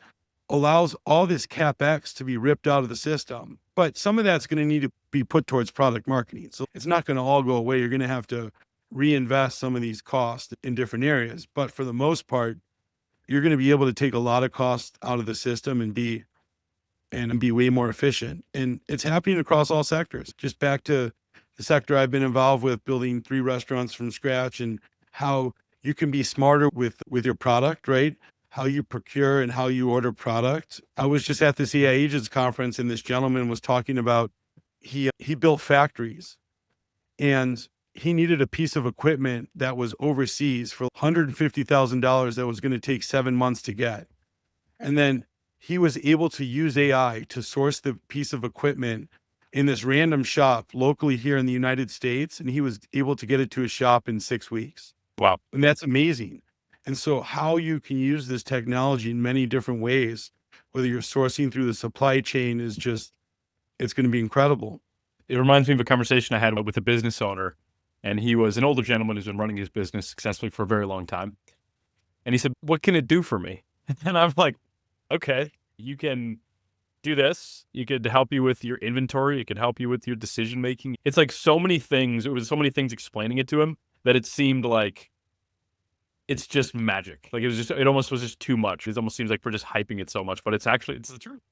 allows all this CapEx to be ripped out of the system. But some of that's going to need to be put towards product marketing. So it's not going to all go away. You're going to have to reinvest some of these costs in different areas. But for the most part, you're going to be able to take a lot of costs out of the system and be way more efficient. And it's happening across all sectors. Just back to the sector I've been involved with, building 3 restaurants from scratch, and how you can be smarter with your product, right? How you procure and how you order product. I was just at this AI Agents conference and this gentleman was talking about, he built factories and he needed a piece of equipment that was overseas for $150,000 that was going to take 7 months to get. And then he was able to use AI to source the piece of equipment in this random shop locally here in the United States. And he was able to get it to his shop in 6 weeks. Wow. And that's amazing. And so how you can use this technology in many different ways, whether you're sourcing through the supply chain, is just, it's going to be incredible. It reminds me of a conversation I had with a business owner, and he was an older gentleman who's been running his business successfully for a very long time. And he said, "What can it do for me?" And I'm like, okay, you can do this. You could help you with your inventory. It could help you with your decision-making. It's like so many things. It was so many things explaining it to him that it seemed like it's just magic. Like it almost was just too much. It almost seems like we're just hyping it so much, but it's the truth.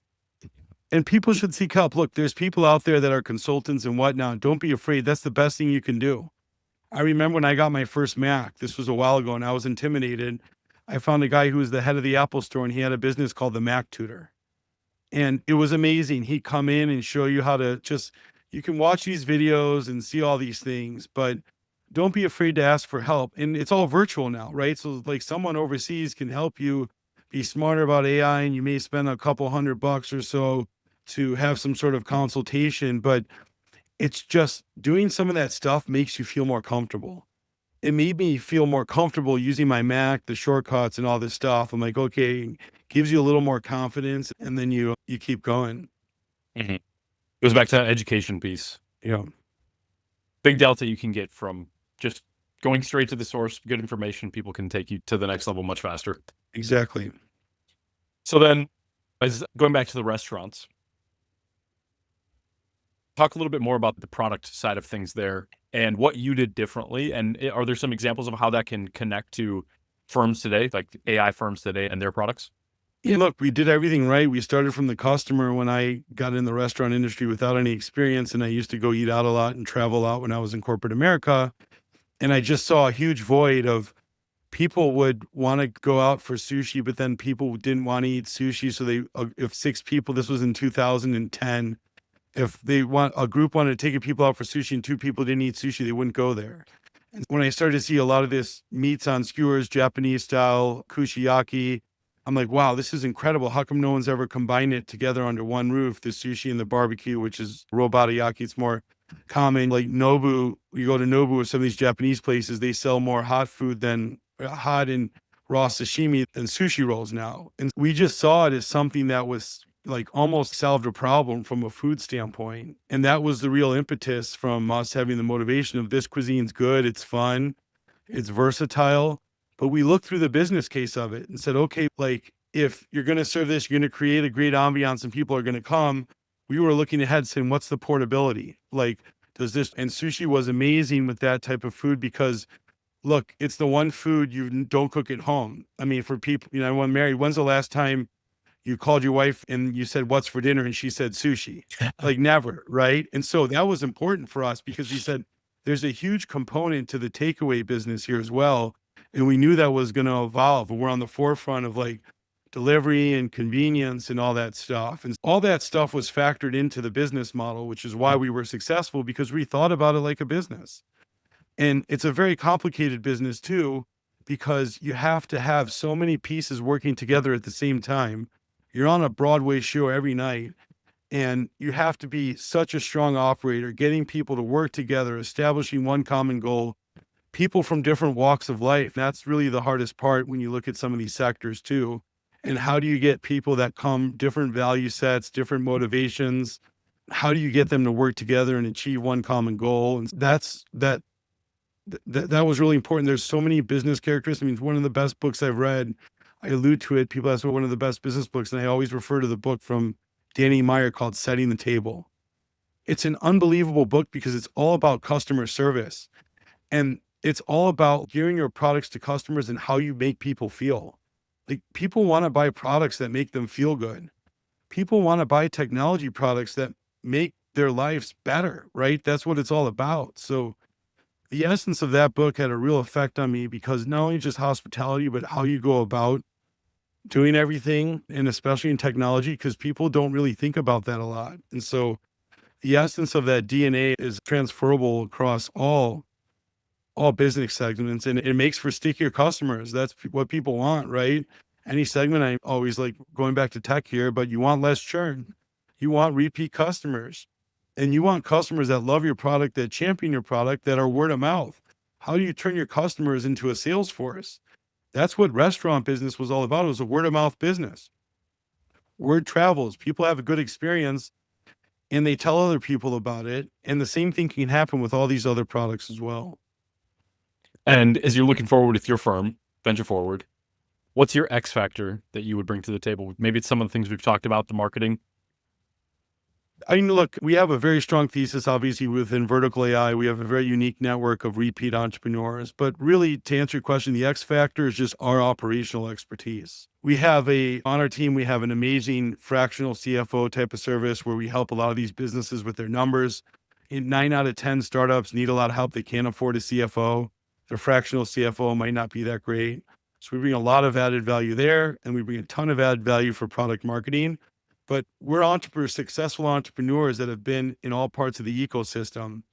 And people should seek help. Look, there's people out there that are consultants and whatnot. Don't be afraid. That's the best thing you can do. I remember when I got my first Mac, this was a while ago, and I was intimidated. I found a guy who was the head of the Apple store, and he had a business called the Mac Tutor. And it was amazing. He'd come in and show you how to you can watch these videos and see all these things, but don't be afraid to ask for help. And it's all virtual now, right? So like someone overseas can help you be smarter about AI, and you may spend a couple $100 or so to have some sort of consultation, but it's just doing some of that stuff makes you feel more comfortable. It made me feel more comfortable using my Mac, the shortcuts and all this stuff. I'm like, okay, gives you a little more confidence, and then you keep going. Mm-hmm. Goes back to that education piece. Yeah. Big delta you can get from just going straight to the source, good information, people can take you to the next level much faster. Exactly. So then, as going back to the restaurants, talk a little bit more about the product side of things there and what you did differently. And are there some examples of how that can connect to firms today, like AI firms today and their products? Yeah, look, we did everything right. We started from the customer when I got in the restaurant industry without any experience. And I used to go eat out a lot and travel out when I was in corporate America. And I just saw a huge void of people would want to go out for sushi, but then people didn't want to eat sushi. So if 6 people, this was in 2010, if a group wanted to take people out for sushi and 2 people didn't eat sushi, they wouldn't go there. And when I started to see a lot of this meats on skewers, Japanese style, kushiyaki, I'm like, wow, this is incredible. How come no one's ever combined it together under one roof? The sushi and the barbecue, which is robotiaki, it's more common. Like Nobu, you go to Nobu or some of these Japanese places, they sell more hot food than hot and raw sashimi than sushi rolls now. And we just saw it as something that was like almost solved a problem from a food standpoint. And that was the real impetus from us having the motivation of this cuisine's good, it's fun, it's versatile. But we looked through the business case of it and said, okay, like if you're going to serve this, you're going to create a great ambiance and people are going to come. We were looking ahead saying, what's the portability? Like, does this, and sushi was amazing with that type of food because look, it's the one food you don't cook at home. I mean, for people, everyone married, when's the last time you called your wife and you said, what's for dinner? And she said sushi. Like never, right? And so that was important for us because we said there's a huge component to the takeaway business here as well. And we knew that was going to evolve. And we're on the forefront of like delivery and convenience and all that stuff. And all that stuff was factored into the business model, which is why we were successful because we thought about it like a business. And it's a very complicated business too, because you have to have so many pieces working together at the same time. You're on a Broadway show every night, and you have to be such a strong operator, getting people to work together, establishing one common goal, people from different walks of life. That's really the hardest part when you look at some of these sectors too. And how do you get people that come different value sets, different motivations? How do you get them to work together and achieve one common goal? And that was really important. There's so many business characteristics. I mean, it's one of the best books I've read. I allude to it. People ask me one of the best business books, and I always refer to the book from Danny Meyer called Setting the Table. It's an unbelievable book because it's all about customer service. And it's all about gearing your products to customers and how you make people feel. Like people want to buy products that make them feel good. People want to buy technology products that make their lives better, right? That's what it's all about. So the essence of that book had a real effect on me because not only just hospitality, but how you go about doing everything, and especially in technology, because people don't really think about that a lot. And so the essence of that DNA is transferable across all business segments, and it makes for stickier customers. That's what people want, right? Any segment, I always like going back to tech here, but you want less churn. You want repeat customers. And you want customers that love your product, that champion your product, that are word of mouth. How do you turn your customers into a sales force? That's what restaurant business was all about. It was a word of mouth business. Word travels. People have a good experience and they tell other people about it. And the same thing can happen with all these other products as well. And as you're looking forward with your firm, venture forward, what's your X factor that you would bring to the table? Maybe it's some of the things we've talked about, the marketing. I mean, look, we have a very strong thesis, obviously, within vertical AI. We have a very unique network of repeat entrepreneurs. But really, to answer your question, the X factor is just our operational expertise. On our team, we have an amazing fractional CFO type of service where we help a lot of these businesses with their numbers. 9 out of 10 startups need a lot of help. They can't afford a CFO. Their fractional CFO might not be that great. So we bring a lot of added value there, and we bring a ton of added value for product marketing. But we're successful entrepreneurs that have been in all parts of the ecosystem.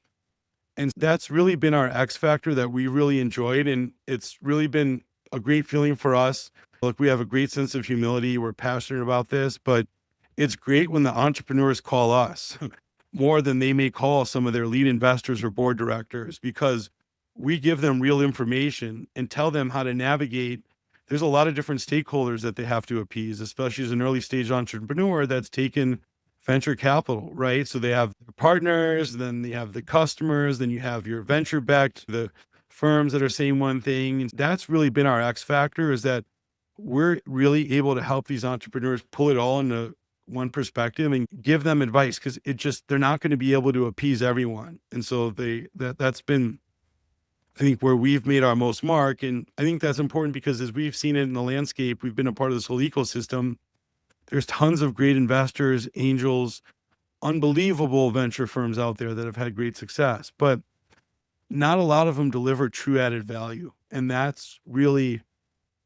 And that's really been our X factor that we really enjoyed. And it's really been a great feeling for us Look, we have a great sense of humility. We're passionate about this, but it's great when the entrepreneurs call us more than they may call some of their lead investors or board directors, because we give them real information and tell them how to navigate. There's a lot of different stakeholders that they have to appease, especially as an early stage entrepreneur that's taken venture capital, right? So they have the partners, then they have the customers, then you have your venture backed, the firms that are saying one thing. And that's really been our X factor, is that we're really able to help these entrepreneurs pull it all into one perspective and give them advice, because they're not going to be able to appease everyone. And so that's been, I think, where we've made our most mark. And I think that's important because as we've seen it in the landscape, we've been a part of this whole ecosystem. There's tons of great investors, angels, unbelievable venture firms out there that have had great success, but not a lot of them deliver true added value. And that's really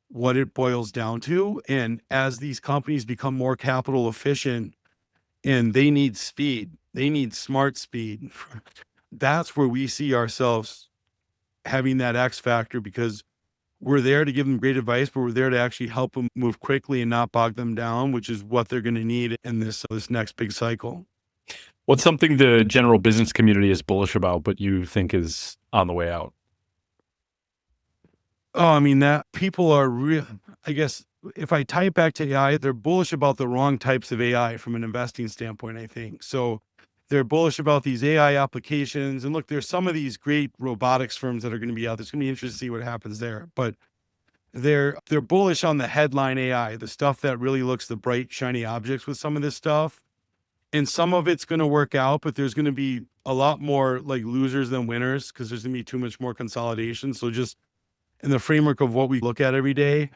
what it boils down to. And as these companies become more capital efficient and they need speed, they need smart speed, that's where we see ourselves having that X factor, because we're there to give them great advice, but we're there to actually help them move quickly and not bog them down, which is what they're going to need in this next big cycle. What's something the general business community is bullish about, but you think is on the way out? Oh, I mean, that people are real. I guess if I tie it back to AI, they're bullish about the wrong types of AI from an investing standpoint, I think. So they're bullish about these AI applications. And look, there's some of these great robotics firms that are going to be out there. It's going to be interesting to see what happens there. But they're bullish on the headline AI, the stuff that really looks the bright, shiny objects with some of this stuff. And some of it's going to work out, but there's going to be a lot more like losers than winners, because there's going to be too much more consolidation. So just in the framework of what we look at every day,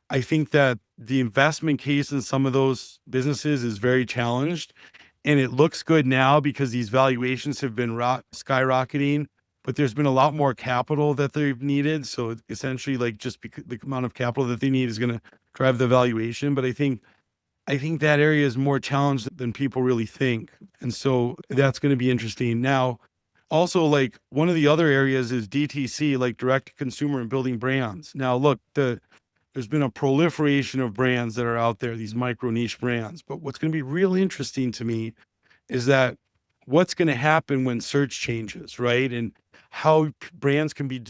I think that the investment case in some of those businesses is very challenged. And it looks good now because these valuations have been skyrocketing, but there's been a lot more capital that they've needed. So essentially, like, just because the amount of capital that they need is going to drive the valuation. But I think that area is more challenged than people really think. And so that's going to be interesting. Now, also, like, one of the other areas is DTC, like direct to consumer and building brands. Now, look, there's been a proliferation of brands that are out there, these micro niche brands. But what's going to be really interesting to me is that what's going to happen when search changes, right? And how brands can be,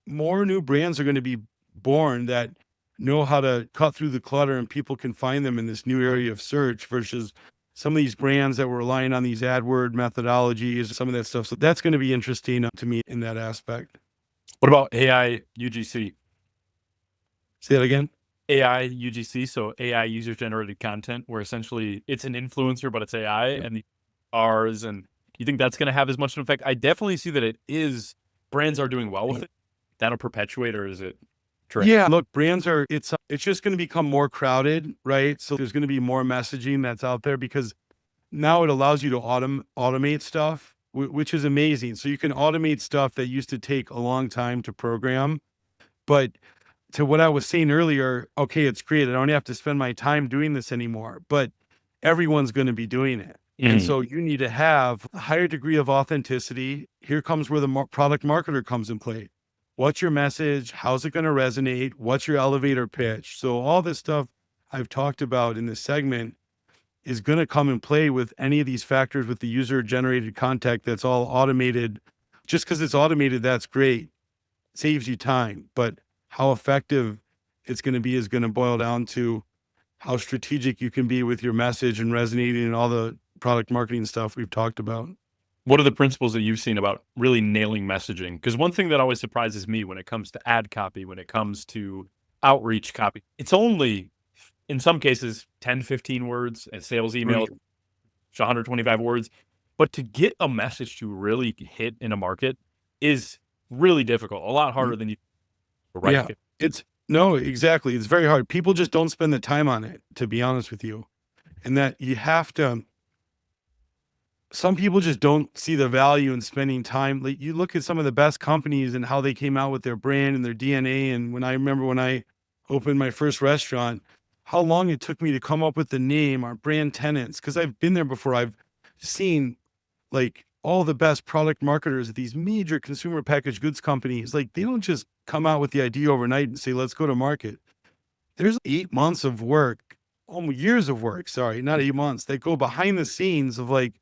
more new brands are going to be born that know how to cut through the clutter and people can find them in this new area of search, versus some of these brands that were relying on these AdWord methodologies, some of that stuff. So that's going to be interesting to me in that aspect. What about AI UGC? Say that again. AI UGC, so AI user generated content, where essentially it's an influencer, but it's AI and the R's. And you think that's going to have as much an effect? I definitely see that it is. Brands are doing well with it. That'll perpetuate, or is it? Yeah, look, brands are, it's just going to become more crowded, right? So there's going to be more messaging that's out there, because now it allows you to automate stuff, which is amazing. So you can automate stuff that used to take a long time to program. But to what I was saying earlier, okay, it's great. I don't have to spend my time doing this anymore, but everyone's going to be doing it. And so you need to have a higher degree of authenticity. Here comes where the product marketer comes in play. What's your message? How's it going to resonate? What's your elevator pitch? So all this stuff I've talked about in this segment is going to come in play with any of these factors with the user generated content that's all automated. Just because it's automated, that's great. It saves you time. But how effective it's going to be is going to boil down to how strategic you can be with your message and resonating and all the product marketing stuff we've talked about. What are the principles that you've seen about really nailing messaging? Because one thing that always surprises me when it comes to ad copy, when it comes to outreach copy, it's only, in some cases, 10, 15 words, and sales email, 125 words. But to get a message to really hit in a market is really difficult, a lot harder than you write. Yeah, no, exactly. It's very hard. People just don't spend the time on it, to be honest with you. And that you have to, some people just don't see the value in spending time. Like, you look at some of the best companies and how they came out with their brand and their DNA. And when I opened my first restaurant, how long it took me to come up with the name, our brand tenants, because I've been there before. I've seen like all the best product marketers at these major consumer packaged goods companies. Like, they don't just come out with the idea overnight and say, let's go to market. there's 8 months of work, almost years of work, sorry, not 8 months, that go behind the scenes of like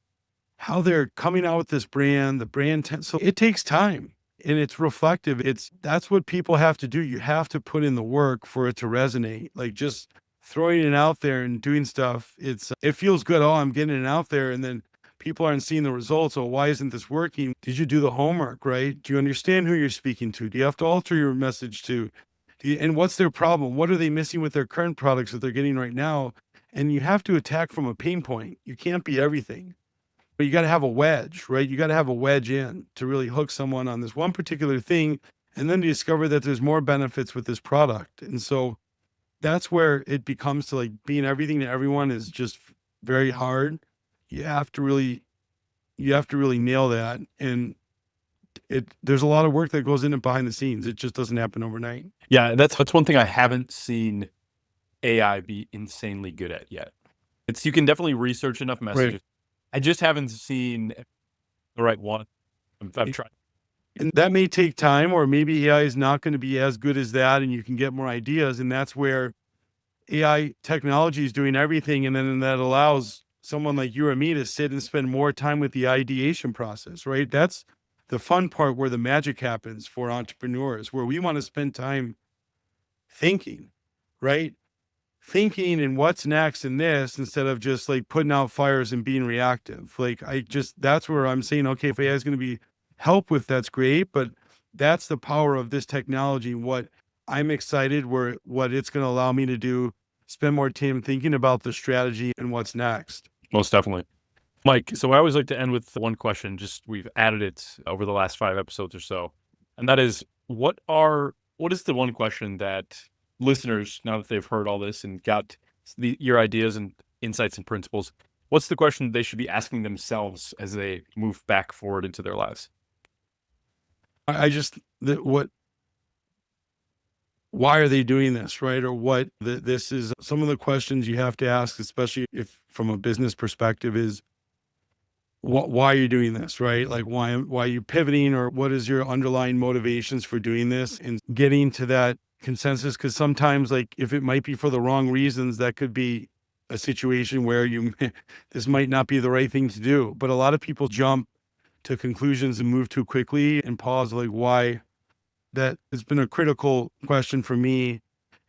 how they're coming out with this brand, the so it takes time and it's reflective. That's what people have to do. You have to put in the work for it to resonate. Like just throwing it out there and doing stuff. It feels good. Oh, I'm getting it out there. And then people aren't seeing the results. Oh, why isn't this working? Did you do the homework, right? Do you understand who you're speaking to? Do you have to alter your message to? And what's their problem? What are they missing with their current products that they're getting right now? And you have to attack from a pain point. You can't be everything. But you got to have a wedge, right? You got to have a wedge in to really hook someone on this one particular thing and then discover that there's more benefits with this product. And so that's where it becomes to like being everything to everyone is just very hard. You have to really nail that. And there's a lot of work that goes in it behind the scenes. It just doesn't happen overnight. Yeah, that's one thing I haven't seen AI be insanely good at yet. You can definitely research enough messages. Right. I just haven't seen the right one. I've tried. And that may take time, or maybe AI is not going to be as good as that, and you can get more ideas. And that's where AI technology is doing everything. And then that allows someone like you or me to sit and spend more time with the ideation process, right? That's the fun part where the magic happens for entrepreneurs, where we want to spend time thinking, right? Thinking and what's next in this instead of just like putting out fires and being reactive. Like that's where I'm saying, okay, if AI is going to be help with, that's great, but that's the power of this technology. What I'm excited what it's going to allow me to do, spend more time thinking about the strategy and what's next. Most definitely. Mike, so I always like to end with one question. We've added it over the last 5 episodes or so. And that is, what is the one question that listeners, now that they've heard all this and got your ideas and insights and principles, what's the question they should be asking themselves as they move back forward into their lives? Why are they doing this, right? Or this is some of the questions you have to ask, especially if from a business perspective, is why are you doing this, right? Like why are you pivoting, or what is your underlying motivations for doing this and getting to that consensus? Because sometimes, like if it might be for the wrong reasons, that could be a situation where this might not be the right thing to do. But a lot of people jump to conclusions and move too quickly and pause, like why. That has been a critical question for me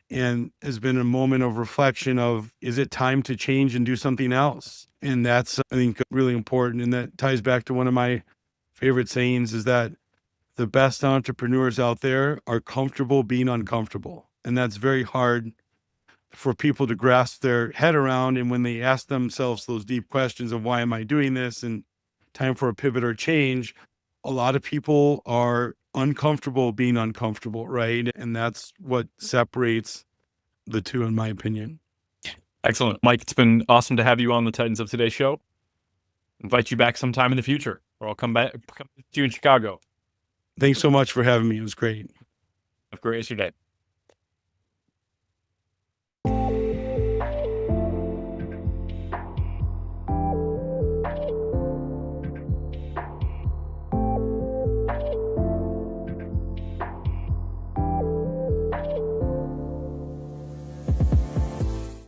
and has been a moment of reflection of, is it time to change and do something else? And that's, I think, really important. And that ties back to one of my favorite sayings, is that the best entrepreneurs out there are comfortable being uncomfortable. And that's very hard for people to grasp their head around. And when they ask themselves those deep questions of why am I doing this and time for a pivot or change, a lot of people are uncomfortable being uncomfortable, right? And that's what separates the two, in my opinion. Excellent. Mike, it's been awesome to have you on the Titans of Today show. Invite you back sometime in the future, or I'll come to you in Chicago. Thanks so much for having me. It was great. Have a great rest of your day.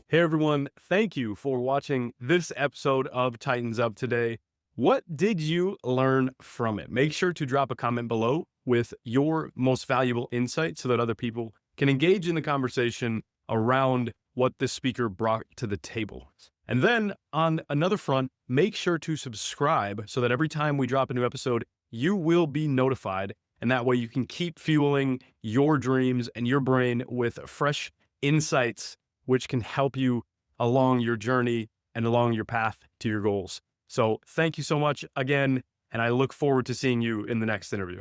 Hey everyone, thank you for watching this episode of Titans Up Today. What did you learn from it? Make sure to drop a comment below with your most valuable insight so that other people can engage in the conversation around what this speaker brought to the table. And then on another front, make sure to subscribe so that every time we drop a new episode, you will be notified. And that way you can keep fueling your dreams and your brain with fresh insights, which can help you along your journey and along your path to your goals. So thank you so much again, and I look forward to seeing you in the next interview.